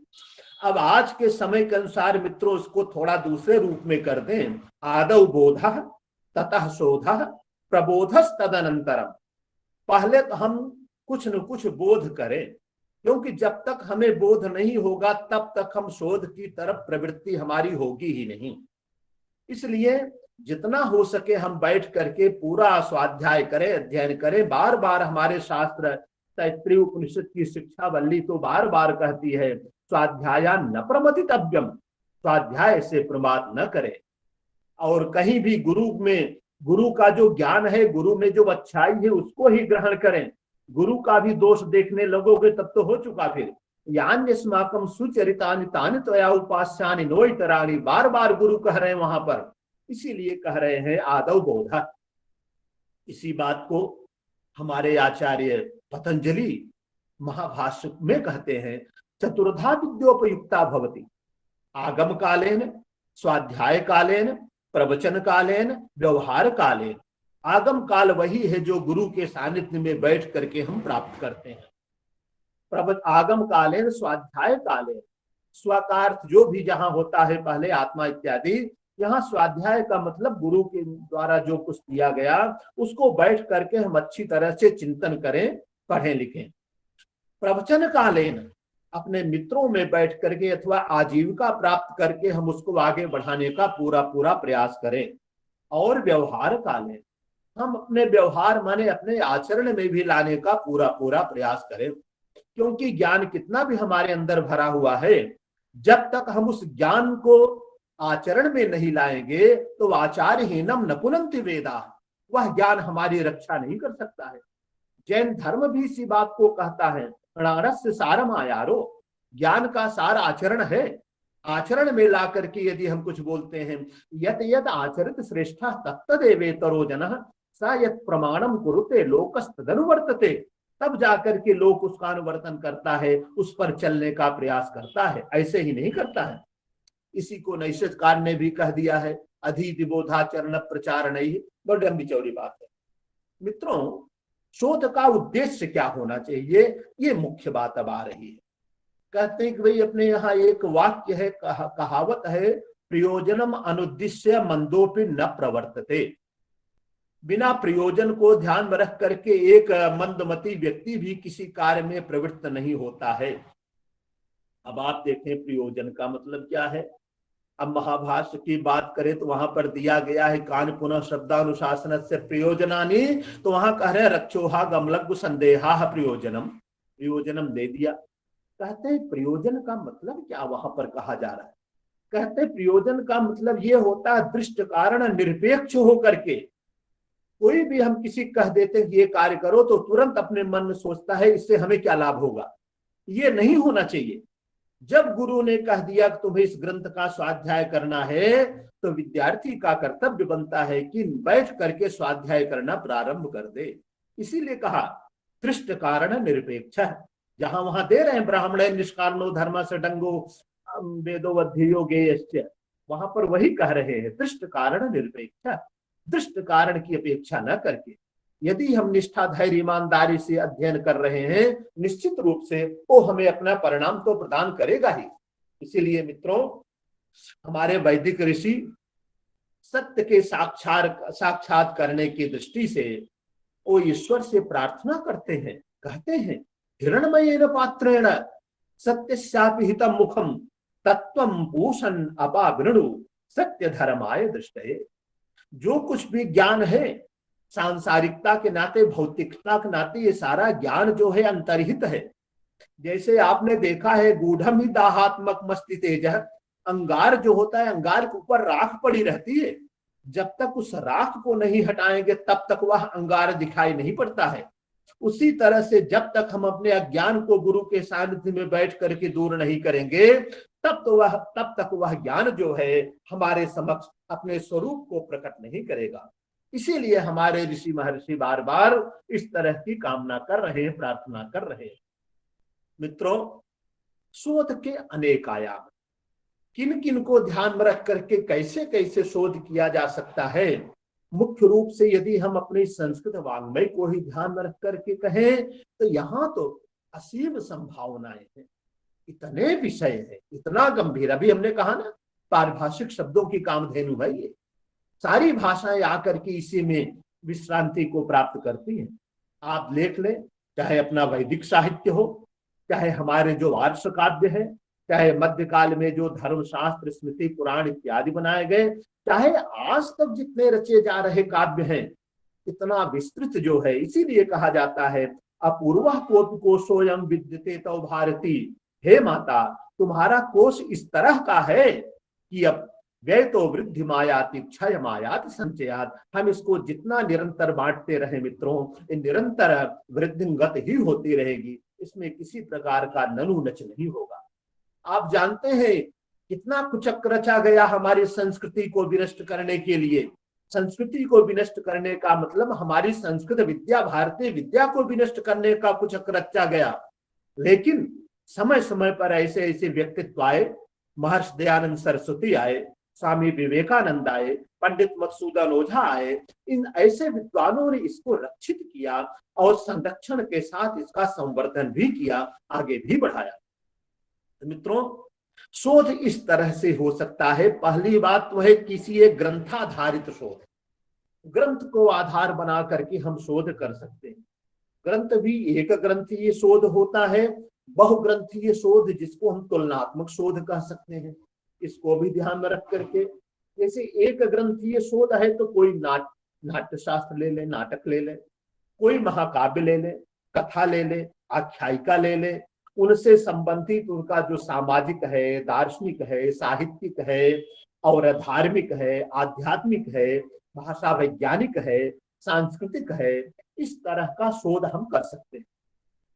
अब आज के समय के अनुसार मित्रों इसको थोड़ा दूसरे रूप में कर दें, आदौ बोधः ततः शोधः प्रबोधस्तदनंतरम। पहले तो हम कुछ न कुछ बोध करें, क्योंकि जब तक हमें बोध नहीं होगा तब तक हम शोध की तरफ प्रवृत्ति हमारी होगी ही नहीं। इसलिए जितना हो सके हम बैठ करके पूरा स्वाध्याय करें, अध्ययन करें। बार बार हमारे शास्त्र तैत्तिरीय उपनिषद की शिक्षा वल्ली तो बार बार कहती है, स्वाध्याया न प्रमथितव्यम, स्वाध्याय से प्रमाद न करें। और कहीं भी गुरु में, गुरु का जो ज्ञान है, गुरु में जो अच्छाई है उसको ही ग्रहण करें। गुरु का भी दोष देखने लगोगे तब तो हो चुका। फिर यान्यस्माकं सुचरितानि तानि त्वया उपास्यानि नोइतराणि, बार बार गुरु कह रहे हैं वहां पर। इसीलिए कह रहे हैं आदौ बोधः। इसी बात को हमारे आचार्य पतंजलि महाभाष्य में कहते हैं, चतुर्धा विद्योपयुक्ता भवति, आगम कालेन, स्वाध्याय कालेन, प्रवचन कालेन, व्यवहार कालेन। आगम काल वही है जो गुरु के सानिध्य में बैठ करके हम प्राप्त करते हैं। आगम कालेन, स्वाध्याय कालेन, स्वकार्थ जो भी जहां होता है पहले आत्मा इत्यादि, यहाँ स्वाध्याय का मतलब गुरु के द्वारा जो कुछ दिया गया उसको बैठ करके हम अच्छी तरह से चिंतन करें, पढ़ें लिखें। प्रवचन कालीन अपने मित्रों में बैठ करके अथवा आजीविका प्राप्त करके हम उसको आगे बढ़ाने का पूरा पूरा प्रयास करें। और व्यवहार कालीन हम अपने व्यवहार माने अपने आचरण में भी लाने का पूरा पूरा प्रयास करें, क्योंकि ज्ञान कितना भी हमारे अंदर भरा हुआ है, जब तक हम उस ज्ञान को आचरण में नहीं लाएंगे तो आचार्यहीनम न पुनन्ति वेदा, वह ज्ञान हमारी रक्षा नहीं कर सकता है। जैन धर्म भी इसी बात को कहता है, णाणस्य सारम आयारो, ज्ञान का सार आचरण है। आचरण में ला करके यदि हम कुछ बोलते हैं, यत यत आचरित श्रेष्ठ तत्तदेवेतरो जनः स यत प्रमाणम कुरुते लोकस्तदनुवर्तते, तब जाकर के लोक उसका अनुवर्तन करता है, उस पर चलने का प्रयास करता है, ऐसे ही नहीं करता है। इसी को नैषधकार ने भी कह दिया है, अधीति बोधाचरण प्रचार नहीं, बड़ी लंबी चौड़ी बात है। मित्रों, शोध का उद्देश्य क्या होना चाहिए, ये मुख्य बात अब आ रही है। कहते हैं कि भाई अपने यहाँ एक वाक्य है, कहावत है, प्रयोजनम अनुद्दिश्य मंदोपि न प्रवर्तते। बिना प्रयोजन को ध्यान में रख करके एक मंदमती व्यक्ति भी किसी कार्य में प्रवृत्त नहीं होता है। अब आप देखें प्रयोजन का मतलब क्या है। अब महाभाष्य की बात करें तो वहां पर दिया गया है कान पुनः शब्दानुशासन से प्रयोजनानि, तो वहां कह रहे रक्षोहा गमलग्गु संदेहा प्रयोजनम, प्रयोजनम दे दिया। कहते हैं प्रयोजन का मतलब क्या वहां पर कहा जा रहा है। कहते हैं प्रयोजन का मतलब ये होता है दृष्ट कारण निरपेक्ष होकर के। कोई भी हम किसी कह देते हैं कि ये कार्य करो तो तुरंत अपने मन में सोचता है इससे हमें क्या लाभ होगा, ये नहीं होना चाहिए। जब गुरु ने कह दिया कि तुम्हें इस ग्रंथ का स्वाध्याय करना है, तो विद्यार्थी का कर्तव्य बनता है कि बैठ करके स्वाध्याय करना प्रारंभ कर दे। इसीलिए कहा दृष्ट कारण निरपेक्ष, जहां वहां दे रहे हैं ब्राह्मण निष्कारणो धर्म से डंगो वेदो वध्ययो गेयश्च, वहां पर वही कह रहे हैं दृष्ट कारण निरपेक्ष, दृष्ट कारण की अपेक्षा न करके। यदि हम निष्ठा धैर्य ईमानदारी से अध्ययन कर रहे हैं, निश्चित रूप से वो हमें अपना परिणाम तो प्रदान करेगा ही। इसीलिए मित्रों, हमारे वैदिक ऋषि सत्य के साक्षात करने की दृष्टि से वो ईश्वर से प्रार्थना करते हैं, कहते हैं हिरण्मयेन पात्रेण सत्यस्यापि हितम मुखम तत्वम पूषण अपावृणु सत्य धर्माय दृष्टये। जो कुछ भी ज्ञान है सांसारिकता के नाते, भौतिकता के नाते, ये सारा ज्ञान जो है अंतर्हित है। जैसे आपने देखा है गूढ़म ही दाहात्मक मस्ति तेज, अंगार जो होता है, अंगार के ऊपर राख पड़ी रहती है, जब तक उस राख को नहीं हटाएंगे तब तक वह अंगार दिखाई नहीं पड़ता है। उसी तरह से जब तक हम अपने अज्ञान को गुरु के सानिध्य में बैठ करके दूर नहीं करेंगे, तब तक वह ज्ञान जो है हमारे समक्ष अपने स्वरूप को प्रकट नहीं करेगा। इसीलिए हमारे ऋषि महर्षि बार बार इस तरह की कामना कर रहे हैं, प्रार्थना कर रहे हैं। मित्रों, शोध के अनेक आयाम, किन किन को ध्यान में रख करके कैसे कैसे शोध किया जा सकता है। मुख्य रूप से यदि हम अपनी संस्कृत वाङ्मय को ही ध्यान में रख करके कहें तो यहाँ तो असीम संभावनाएं हैं, इतने विषय है, इतना गंभीर। अभी हमने कहा ना पारिभाषिक शब्दों की कामधेनु है ये, सारी भाषाएं आकर के इसी में विश्रांति को प्राप्त करती हैं। आप लेख लें, चाहे अपना वैदिक साहित्य हो, चाहे हमारे जो आर्ष काव्य है, चाहे मध्यकाल में जो धर्मशास्त्र स्मृति पुराण इत्यादि बनाए गए, चाहे आज तक जितने रचे जा रहे काव्य हैं, इतना विस्तृत जो है। इसीलिए कहा जाता है अपूर्वा कोटि कोशोयम विद्यते तौ भारती, हे माता तुम्हारा कोश इस तरह का है कि अब व्यय तो वृद्धि मायाति क्षय मायाति संचयात, हम इसको जितना निरंतर बांटते रहे मित्रों, निरंतर वृद्धिगत ही होती रहेगी, इसमें किसी प्रकार का ननु नच नहीं होगा। आप जानते हैं कितना कुचक्र रचा गया हमारी संस्कृति को विनष्ट करने के लिए। संस्कृति को विनष्ट करने का मतलब हमारी संस्कृत विद्या, भारतीय विद्या को विनष्ट करने का कुचक्र रचा गया। लेकिन समय समय पर ऐसे ऐसे व्यक्तित्व आए, महर्षि दयानंद सरस्वती आए, स्वामी विवेकानंद आए, पंडित मधुसूदन ओझा आए, इन ऐसे विद्वानों ने इसको रक्षित किया और संरक्षण के साथ इसका संवर्धन भी किया, आगे भी बढ़ाया। मित्रों, शोध इस तरह से हो सकता है। पहली बात तो है किसी एक ग्रंथाधारित शोध, ग्रंथ को आधार बना करके हम शोध कर सकते हैं। ग्रंथ भी एक ग्रंथीय शोध होता है, बहुग्रंथीय शोध जिसको हम तुलनात्मक शोध कह सकते हैं। इसको भी ध्यान में रख करके, जैसे एक ग्रंथीय शोध है तो कोई नाट्य शास्त्र ले ले, नाटक ले ले, कोई महाकाव्य ले ले, कथा ले ले, आख्यायिका ले ले, उनसे संबंधित उनका जो सामाजिक है, दार्शनिक है, साहित्यिक है और धार्मिक है, आध्यात्मिक है, भाषा वैज्ञानिक है, सांस्कृतिक है, इस तरह का शोध हम कर सकते हैं।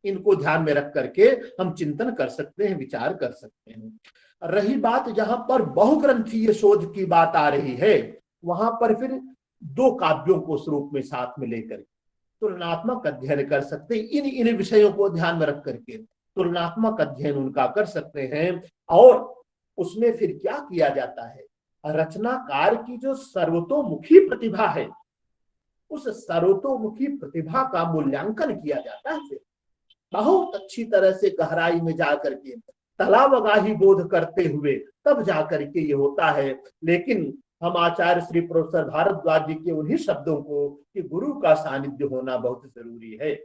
इनको ध्यान में रख करके हम चिंतन कर सकते हैं, विचार कर सकते हैं। रही बात जहां पर बहुग्रंथीय शोध की बात आ रही है, वहां पर फिर दो काव्यों को स्वरूप में साथ में लेकर तुलनात्मक अध्ययन कर सकते हैं। इन इन विषयों को ध्यान में रख करके तुलनात्मक अध्ययन उनका कर सकते हैं। और उसमें फिर क्या किया जाता है, रचनाकार की जो सर्वतोमुखी प्रतिभा है, उस सर्वतोमुखी प्रतिभा का मूल्यांकन किया जाता है। फिर बहुत अच्छी तरह से गहराई में जाकर के तलावगाही बोध करते हुए तब जाकर के ये होता है। लेकिन हम आचार्य श्री प्रोफेसर भारद्वाज जी के उन्हीं शब्दों को कि गुरु का सानिध्य होना बहुत जरूरी है,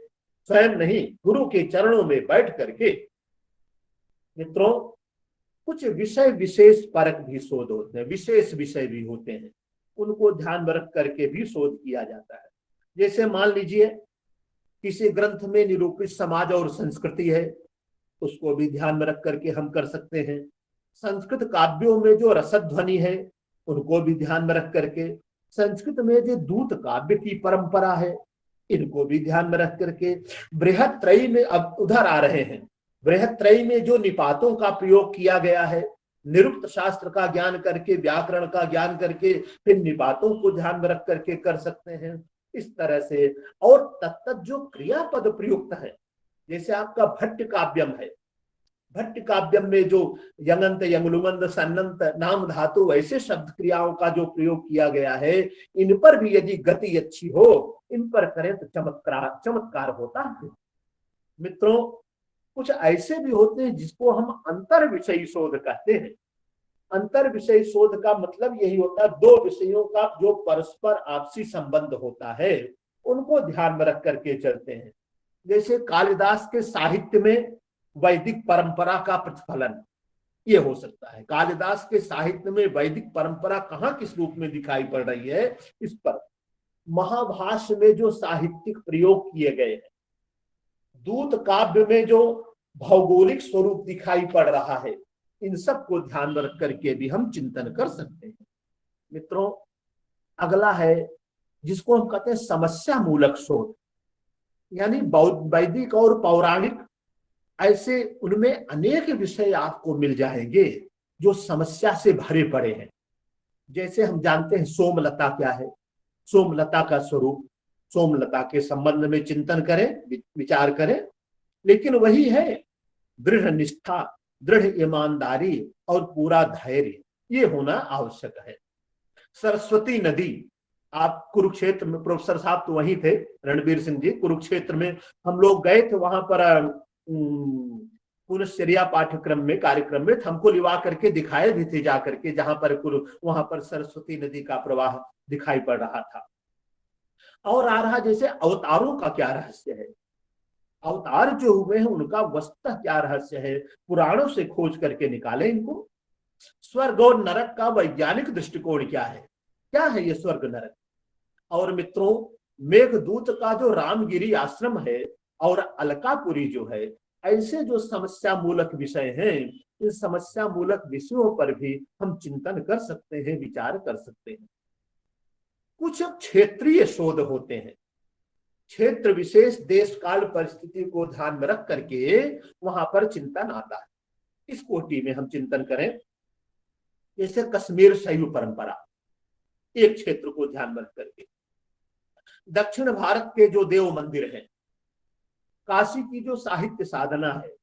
स्वयं नहीं गुरु के चरणों में बैठ करके। मित्रों, कुछ विषय विशेष परक भी शोध होते हैं, विशेष विषय भी होते हैं, उनको ध्यान में रख करके भी शोध किया जाता है। जैसे मान लीजिए किसी ग्रंथ में निरूपित समाज और संस्कृति है, उसको भी ध्यान में रख करके हम कर सकते हैं। संस्कृत काव्यों में जो रसध्वनि है, उनको भी ध्यान में रख करके, संस्कृत में जो दूत काव्य की परंपरा है, इनको भी ध्यान में रख करके, बृहत्त्रयी में अब उधर आ रहे हैं, बृहत्त्रयी में जो निपातों का प्रयोग किया गया है, निरुक्त शास्त्र का ज्ञान करके, व्याकरण का ज्ञान करके, फिर निपातों को ध्यान में रख करके कर सकते हैं इस तरह से। और तत्त जो क्रियापद प्रयुक्त है, जैसे आपका भट्ट काव्यम है, भट्ट काव्यम में जो यंगंत, यंगलुमंद, सन्नंत, नाम धातु ऐसे शब्द क्रियाओं का जो प्रयोग किया गया है, इन पर भी यदि गति अच्छी हो, इन पर करें तो चमत्कार होता है। मित्रों, कुछ ऐसे भी होते हैं जिसको हम अंतर विषयी शोध कहते हैं। अंतर विषय शोध का मतलब यही होता है, दो विषयों का जो परस्पर आपसी संबंध होता है, उनको ध्यान में रख करके चलते हैं। जैसे कालिदास के साहित्य में वैदिक परंपरा का प्रतिफलन ये हो सकता है। कालिदास के साहित्य में वैदिक परंपरा कहाँ किस रूप में दिखाई पड़ रही है, इस पर महाभाष्य में जो साहित्यिक प्रयोग किए गए हैं, दूत काव्य में जो भौगोलिक स्वरूप दिखाई पड़ रहा है, इन सब को ध्यान में रख करके भी हम चिंतन कर सकते हैं। मित्रों, अगला है जिसको हम कहते हैं समस्या मूलक शोध, यानी वैदिक और पौराणिक ऐसे उनमें अनेक विषय आपको मिल जाएंगे जो समस्या से भरे पड़े हैं। जैसे हम जानते हैं सोमलता क्या है, सोमलता का स्वरूप, सोमलता के संबंध में चिंतन करें, विचार करें। लेकिन वही है दृढ़ निष्ठा, दृढ़ ईमानदारी और पूरा धैर्य, ये होना आवश्यक है। सरस्वती नदी, आप कुरुक्षेत्र में, प्रोफेसर साहब तो वहीं थे, रणबीर सिंह जी, कुरुक्षेत्र में हम लोग गए थे, वहां पर पुनश्चर्या पाठ्यक्रम में, कार्यक्रम में हमको लिवा करके दिखाए भी थे जाकर के, जहां पर वहां पर सरस्वती नदी का प्रवाह दिखाई पड़ रहा था। और आ रहा जैसे अवतारों का क्या रहस्य है, अवतार जो हुए हैं उनका वस्तुतः क्या रहस्य है, पुराणों से खोज करके निकाले इनको। स्वर्ग और नरक का वैज्ञानिक दृष्टिकोण क्या है, क्या है ये स्वर्ग नरक। और मित्रों, मेघदूत का जो रामगिरी आश्रम है और अलकापुरी जो है, ऐसे जो समस्या मूलक विषय हैं, इन समस्या मूलक विषयों पर भी हम चिंतन कर सकते हैं, विचार कर सकते हैं। कुछ क्षेत्रीय शोध होते हैं, क्षेत्र विशेष देश काल परिस्थिति को ध्यान में रख करके वहां पर चिंतन आता है। इस कोटि में हम चिंतन करें, जैसे कश्मीर शैव परंपरा, एक क्षेत्र को ध्यान में रख करके। दक्षिण भारत के जो देव मंदिर हैं, काशी की जो साहित्य साधना है,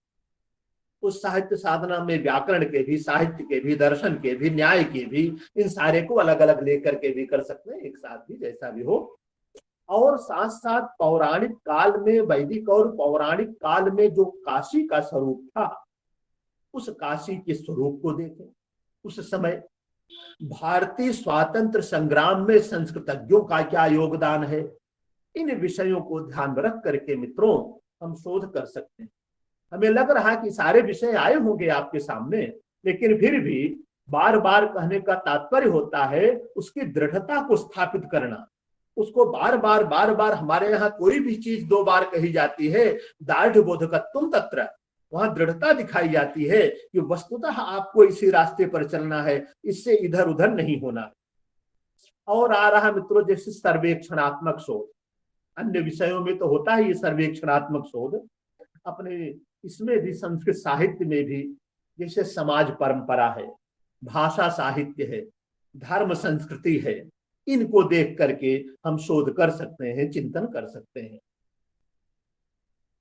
उस साहित्य साधना में व्याकरण के भी, साहित्य के भी, दर्शन के भी, न्याय के भी, इन सारे को अलग अलग लेकर के भी कर सकते हैं, एक साथ भी, जैसा भी हो। और साथ साथ पौराणिक काल में, वैदिक और पौराणिक काल में जो काशी का स्वरूप था, उस काशी के स्वरूप को देखें। उस समय भारतीय स्वातंत्र संग्राम में संस्कृतज्ञों का क्या योगदान है, इन विषयों को ध्यान में रख करके मित्रों हम शोध कर सकते हैं। हमें लग रहा है कि सारे विषय आए होंगे आपके सामने, लेकिन फिर भी बार बार कहने का तात्पर्य होता है उसकी दृढ़ता को स्थापित करना। उसको बार बार हमारे यहाँ कोई भी चीज 2 बार कही जाती है, दाढ़ बोधकत्वम तत्र, वहां दृढ़ता दिखाई जाती है कि वस्तुतः आपको इसी रास्ते पर चलना है, इससे इधर उधर नहीं होना। और आ रहा मित्रों जैसे सर्वेक्षणात्मक शोध, अन्य विषयों में तो होता है ये सर्वेक्षणात्मक शोध, अपने इसमें भी संस्कृत साहित्य में भी जैसे समाज परंपरा है, भाषा साहित्य है, धर्म संस्कृति है, इनको देख करके हम शोध कर सकते हैं, चिंतन कर सकते हैं।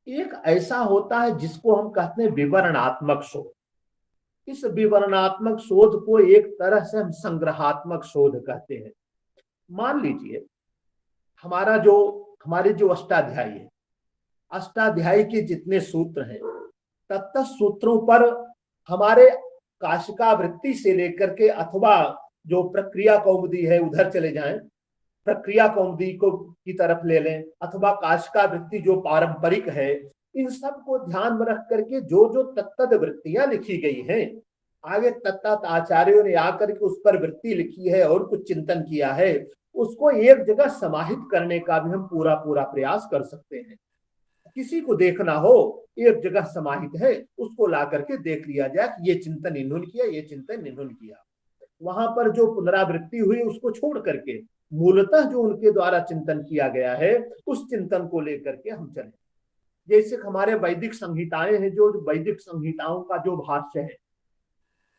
एक ऐसा होता है जिसको हम कहते हैं विवरणात्मक शोध। इस विवरणात्मक शोध को एक तरह से हम संग्रहात्मक शोध कहते हैं। मान लीजिए हमारे जो अष्टाध्यायी है, अष्टाध्यायी के जितने सूत्र हैं, तत्त सूत्रों पर हमारे काशिकावृत्ति से लेकर के अथवा जो प्रक्रिया कौमुदी है उधर चले जाएं, प्रक्रिया कौमुदी को की तरफ ले लें, अथवा काशिकावृत्ति जो पारंपरिक है, इन सब को ध्यान में रख करके जो जो तत्त वृत्तियां लिखी गई हैं, आगे तत्त आचार्यों ने आकर के उस पर वृत्ति लिखी है और कुछ चिंतन किया है, उसको एक जगह समाहित करने का भी हम पूरा प्रयास कर सकते हैं। किसी को देखना हो एक जगह समाहित है, उसको ला करके देख लिया जाए कि ये चिंतन इन्होंने किया, ये चिंतन इन्होंने किया। वहां पर जो पुनरावृत्ति हुई उसको छोड़ करके मूलतः जो उनके द्वारा चिंतन किया गया है उस चिंतन को लेकर के हम चले। जैसे हमारे वैदिक संहिताएं हैं, जो वैदिक संहिताओं का जो भाष्य है,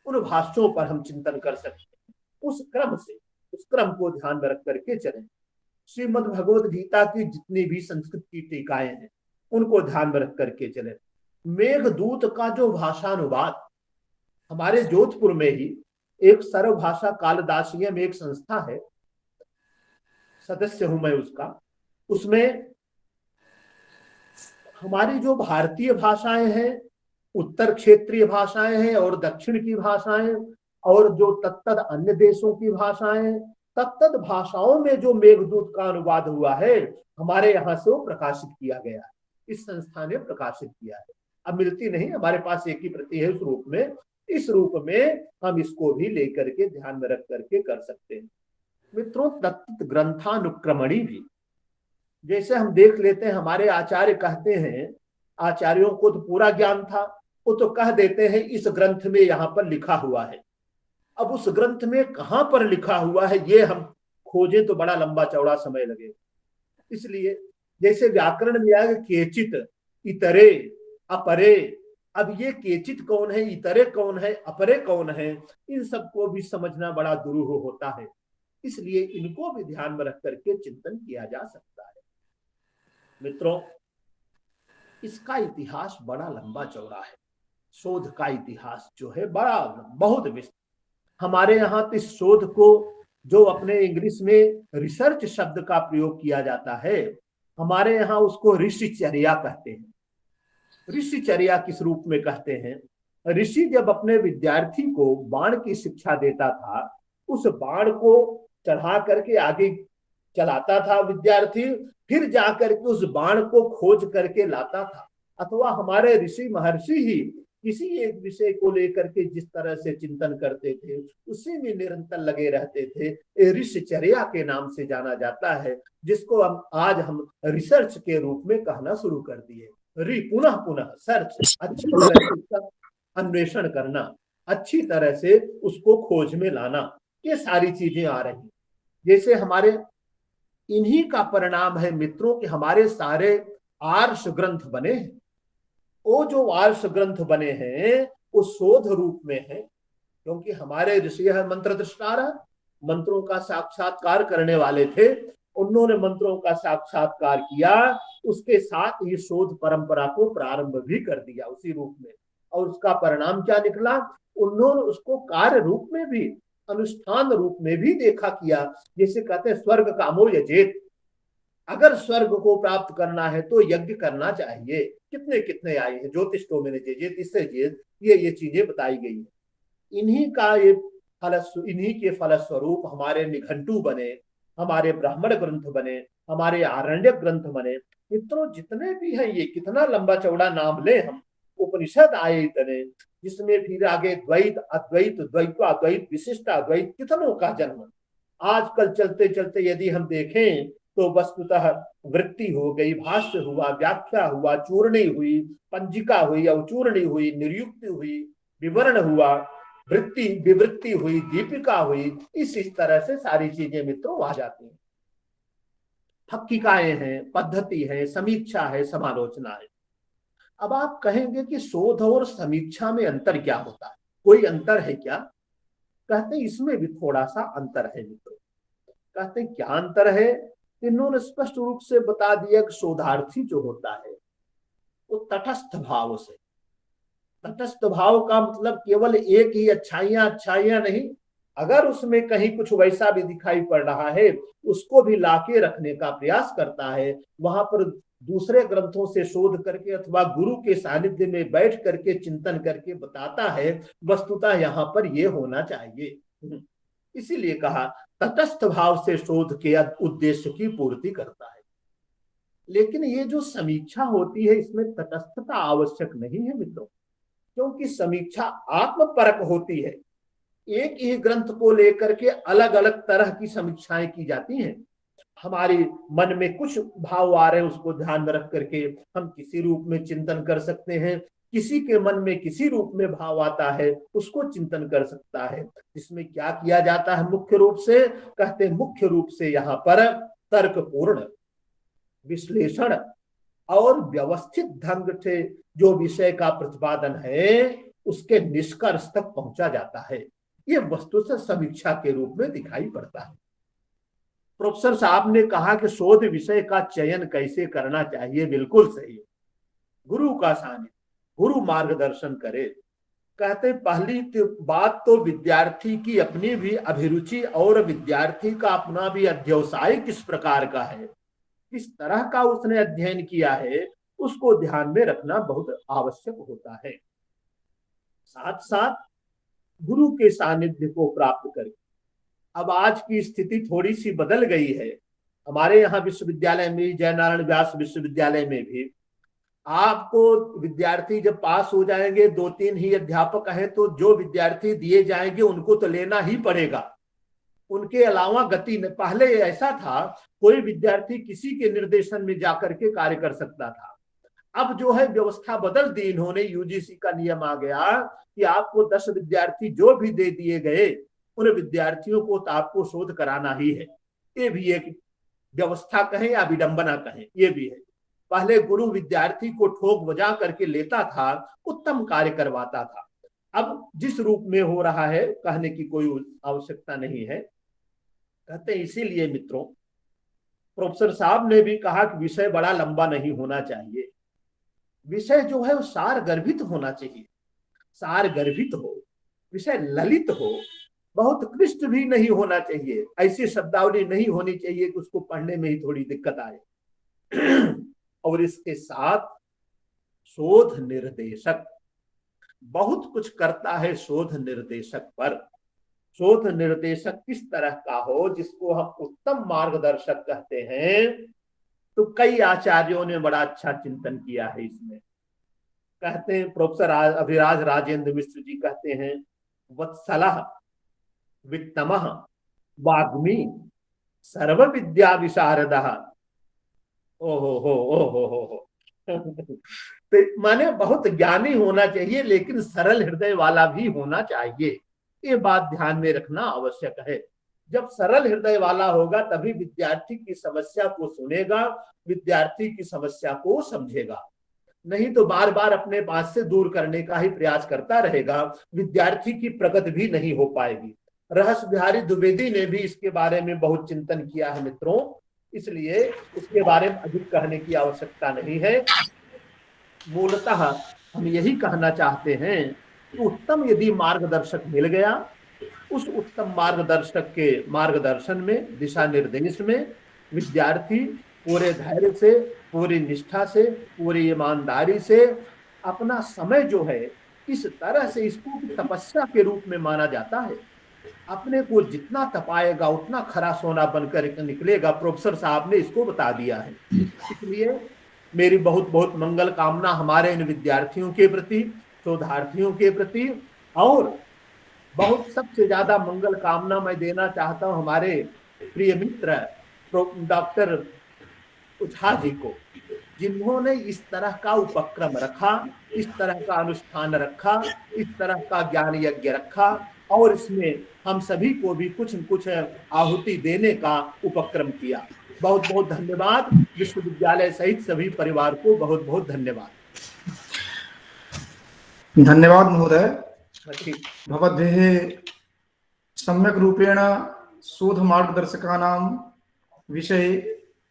उन भाष्यों पर हम चिंतन कर सकते हैं। उस क्रम को ध्यान में रख करके चलें। श्रीमद् भगवद गीता की जितनी भी संस्कृत की टीकाएं हैं उनको ध्यान में रख करके चले। मेघदूत का जो भाषानुवाद, हमारे जोधपुर में ही एक सर्व भाषा कालदासीय में एक संस्था है, सदस्य हूं मैं उसका, उसमें हमारी जो भारतीय भाषाएं हैं, उत्तर क्षेत्रीय भाषाएं हैं और दक्षिण की भाषाएं, और जो तत्तद अन्य देशों की भाषाएं, तत्तद भाषाओं में जो मेघदूत का अनुवाद हुआ है हमारे यहाँ से वो प्रकाशित किया गया है, इस संस्था ने प्रकाशित किया है। अब मिलती नहीं, हमारे पास एक ही प्रति है उस रूप में। इस रूप में हम इसको भी लेकर के ध्यान में रख करके कर सकते हैं। मित्रों, तत्त ग्रंथानुक्रमणी भी जैसे हम देख लेते हैं, हमारे आचार्य कहते हैं, आचार्यों को तो पूरा ज्ञान था, वो तो कह देते हैं इस ग्रंथ में यहाँ पर लिखा हुआ है। अब उस ग्रंथ में कहाँ पर लिखा हुआ है ये हम खोजें तो बड़ा लंबा चौड़ा समय लगेगा। इसलिए जैसे व्याकरण में आएगा केचित, इतरे, अपरे, अब ये केचित कौन है, इतरे कौन है, अपरे कौन है, इन सबको भी समझना बड़ा दुरूह होता है। इसलिए इनको भी ध्यान में रख करके चिंतन किया जा सकता है। मित्रों, इसका इतिहास बड़ा लंबा चौड़ा है। शोध का इतिहास जो है बड़ा बहुत विस्तृत। हमारे यहाँ तो इस शोध को जो अपने इंग्लिश में रिसर्च शब्द का प्रयोग किया जाता है, हमारे यहाँ उसको ऋषिचर्या कहते हैं। ऋषिचर्या किस रूप में कहते हैं? ऋषि जब अपने विद्यार्थी को बाण की शिक्षा देता था, उस बाण को चढ़ा करके आगे चलाता था विद्यार्थी, फिर जाकर के उस बाण को खोज करके लाता था। अथवा हमारे ऋषि महर्षि ही किसी एक विषय को लेकर के जिस तरह से चिंतन करते थे उसी में निरंतर लगे रहते थे, ऋषिचर्या के नाम से जाना जाता है, जिसको आज हम रिसर्च के रूप में कहना शुरू कर दिए। पुनः पुनः सर्च, अच्छी तरह से उसका अन्वेषण करना, अच्छी तरह से उसको खोज में लाना, ये सारी चीजें आ रही। जैसे हमारे इन्हीं का परिणाम है मित्रों कि हमारे सारे आर्ष ग्रंथ बने हैं। वो जो आर्ष ग्रंथ बने हैं वो शोध रूप में है, क्योंकि हमारे ऋषि है मंत्र दृष्टार, मंत्रों का साक्षात्कार करने वाले थे, उन्होंने मंत्रों का साक्षात्कार किया, उसके साथ ही शोध परंपरा को प्रारंभ भी कर दिया उसी रूप में। और उसका परिणाम क्या निकला? उन्होंने उसको कार्य रूप में भी, अनुष्ठान रूप में भी देखा किया। जैसे कहते हैं स्वर्ग कामो यजेत, अगर स्वर्ग को प्राप्त करना है तो यज्ञ करना चाहिए। कितने कितने आए हैं, ज्योतिषों में इससे ये चीजें बताई गई है। इन्हीं का ये इन्हीं के फलस्वरूप हमारे निघंटु बने, हमारे ब्राह्मण ग्रंथ बने, हमारे आरण्यक ग्रंथ बने। मित्रों जितने भी हैं, ये कितना लंबा चौड़ा नाम ले हम, उपनिषद आए इतने, जिसमें फिर आगे द्वैत अद्वैत द्वैताद्वैत विशिष्ट अद्वैत कितनों का जन्म। आजकल चलते चलते यदि हम देखें तो वस्तुतः वृत्ति हो गई, भाष्य हुआ, व्याख्या हुआ, चूर्णी हुई, पंजिका हुई, अवचूर्णी हुई, निरुक्ति हुई, विवरण हुआ, वृत्ति विवृत्ति हुई, दीपिका हुई, इस तरह से सारी चीजें मित्रों आ जाती हैं। फक्किकाएं हैं, पद्धति है, समीक्षा है, समालोचना है। अब आप कहेंगे कि शोध और समीक्षा में अंतर क्या होता है, कोई अंतर है क्या? कहते हैं इसमें भी थोड़ा सा अंतर है मित्रों। कहते हैं क्या अंतर है? इन्होंने स्पष्ट रूप से बता दिया कि शोधार्थी जो होता है वो तटस्थ भाव से, तटस्थ भाव का मतलब केवल एक ही अच्छाइयां नहीं, अगर उसमें कहीं कुछ वैसा भी दिखाई पड़ रहा है उसको भी लाके रखने का प्रयास करता है। वहां पर दूसरे ग्रंथों से शोध करके अथवा गुरु के सानिध्य में बैठ करके चिंतन करके बताता है वस्तुतः यहाँ पर ये होना चाहिए। इसीलिए कहा तटस्थ भाव से शोध के उद्देश्य की पूर्ति करता है। लेकिन ये जो समीक्षा होती है इसमें तटस्थता आवश्यक नहीं है मित्रों, क्योंकि समीक्षा आत्मपरक होती है। एक ही ग्रंथ को लेकर के अलग अलग तरह की समीक्षाएं की जाती हैं। हमारे मन में कुछ भाव आ रहे हैं उसको ध्यान में रख करके हम किसी रूप में चिंतन कर सकते हैं, किसी के मन में किसी रूप में भाव आता है उसको चिंतन कर सकता है। इसमें क्या किया जाता है मुख्य रूप से? कहते मुख्य रूप से यहाँ पर तर्कपूर्ण विश्लेषण और व्यवस्थित ढंग से जो विषय का प्रतिपादन है उसके निष्कर्ष तक पहुंचा जाता है। ये वस्तु से समीक्षा के रूप में दिखाई पड़ता है। प्रोफेसर साहब ने कहा कि शोध विषय का चयन कैसे करना चाहिए, बिल्कुल सही। गुरु का सानिध्य, गुरु मार्गदर्शन करे। कहते पहली बात तो विद्यार्थी की अपनी भी अभिरुचि और विद्यार्थी का अपना भी अध्यवसाय किस प्रकार का है, किस तरह का उसने अध्ययन किया है, उसको ध्यान में रखना बहुत आवश्यक होता है। साथ साथ गुरु के सानिध्य को प्राप्त करके, अब आज की स्थिति थोड़ी सी बदल गई है। हमारे यहाँ विश्वविद्यालय में, जयनारायण व्यास विश्वविद्यालय में भी आपको विद्यार्थी जब पास हो जाएंगे, 2-3 ही अध्यापक हैं तो जो विद्यार्थी दिए जाएंगे उनको तो लेना ही पड़ेगा, उनके अलावा गति नहीं। पहले ऐसा था कोई विद्यार्थी किसी के निर्देशन में जाकर के कार्य कर सकता था। अब जो है व्यवस्था बदल दी इन्होंने, यूजीसी का नियम आ गया कि आपको 10 विद्यार्थी जो भी दे दिए गए उन विद्यार्थियों को तो आपको शोध कराना ही है। ये भी एक व्यवस्था कहें या विडंबना कहें, ये भी है। पहले गुरु विद्यार्थी को ठोक बजा करके लेता था, उत्तम कार्य करवाता था। अब जिस रूप में हो रहा है कहने की कोई आवश्यकता नहीं है। कहते इसीलिए मित्रों प्रोफेसर साहब ने भी कहा कि विषय बड़ा लंबा नहीं होना चाहिए, विषय जो है वो सार गर्भित होना चाहिए, सार गर्भित हो, विषय ललित हो, बहुत क्लिष्ट भी नहीं होना चाहिए, ऐसी शब्दावली नहीं होनी चाहिए कि उसको पढ़ने में ही थोड़ी दिक्कत आए। और इसके साथ शोध निर्देशक बहुत कुछ करता है। शोध निर्देशक पर, शोध निर्देशक किस तरह का हो जिसको हम उत्तम मार्गदर्शक कहते हैं, तो कई आचार्यों ने बड़ा अच्छा चिंतन किया है इसमें। कहते हैं प्रोफेसर अभिराज राजेंद्र मिश्र जी कहते हैं वत्सलः वित्तमः वाग्मी सर्व विद्या विशारदः। ओहो तो माने बहुत ज्ञानी होना चाहिए लेकिन सरल हृदय वाला भी होना चाहिए। ये बात ध्यान में रखना आवश्यक है। जब सरल हृदय वाला होगा तभी विद्यार्थी की समस्या को सुनेगा, विद्यार्थी की समस्या को समझेगा। नहीं तो बार बार अपने पास से दूर करने का ही प्रयास करता रहेगा, विद्यार्थी की प्रगति भी नहीं हो पाएगी। रहस्य बिहारी द्विवेदी ने भी इसके बारे में बहुत चिंतन किया है मित्रों, इसलिए इसके बारे में अधिक कहने की आवश्यकता नहीं है। मूलतः हम यही कहना चाहते हैं कि उत्तम यदि मार्गदर्शक मिल गया, उस उत्तम मार्गदर्शक के मार्गदर्शन में, दिशा निर्देश में विद्यार्थी पूरे धैर्य से, पूरी निष्ठा से, पूरी ईमानदारी से अपना समय जो है इस तरह से इसको तपस्या के रूप में माना जाता है। अपने को जितना तपाएगा उतना खरा सोना बनकर निकलेगा। प्रोफेसर साहब ने इसको बता दिया है। इसलिए मेरी बहुत बहुत मंगल कामना हमारे इन विद्यार्थियों के प्रति, शोधार्थियों के प्रति, और बहुत सबसे ज्यादा मंगल कामना मैं देना चाहता हूं हमारे प्रिय मित्र डॉक्टर ओझा जी को, जिन्होंने इस तरह का उपक्रम रखा, इस तरह का अनुष्ठान रखा, इस तरह का ज्ञान यज्ञ रखा, और इसमें हम सभी को भी कुछ न कुछ आहुति देने का उपक्रम किया। बहुत बहुत धन्यवाद। विश्वविद्यालय सहित सभी परिवार को बहुत बहुत धन्यवाद। धन्यवाद महोदय। भवद्भिः सम्यक् रूपेण शोधमार्गदर्शकानां विषये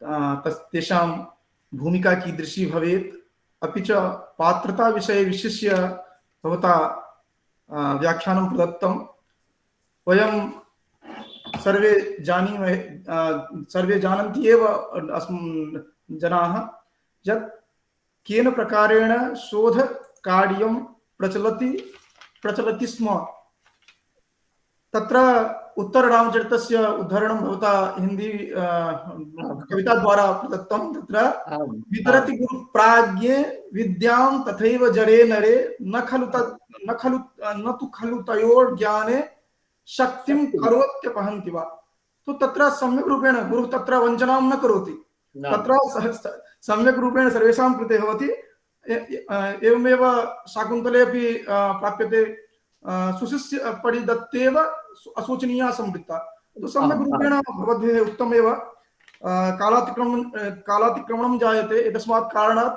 तेषां भूमिका कीदृशी भवेत्, अपि च पात्रता विषये विशिष्य भवता व्याख्यानं प्रदत्तं। वयं सर्वे जानीमः, सर्वे जानन्ति एव जनाः यत् केन प्रकारेण शोधकार्यं प्रचलति स्म। तत्र उत्तररामचरितस्य उद्धरणं भवता हिंदी कविता द्वारा प्रदत्तं। तत्र वितरति गुरु प्राज्ञे विद्यां तथैव जरे नरे न तु खलु तयोर्ज्ञाने शक्तिं करोत्यपहन्ति वा। तो तत्र सम्यक् रूपेण गुरुः तत्र वञ्चनां न करोति, तत्र सम्यक् रूपेण सर्वेषां कृते भवति। एवमेव शाकुन्तले अपि प्राप्यते, सुशिष्य परिदत्तेव अशोचनीया संवृत्ता। तो सम्यक् रूपेण भवद्भिः उक्तमेव। कालातिक्रमणं जायते, एतस्मात् कारणात्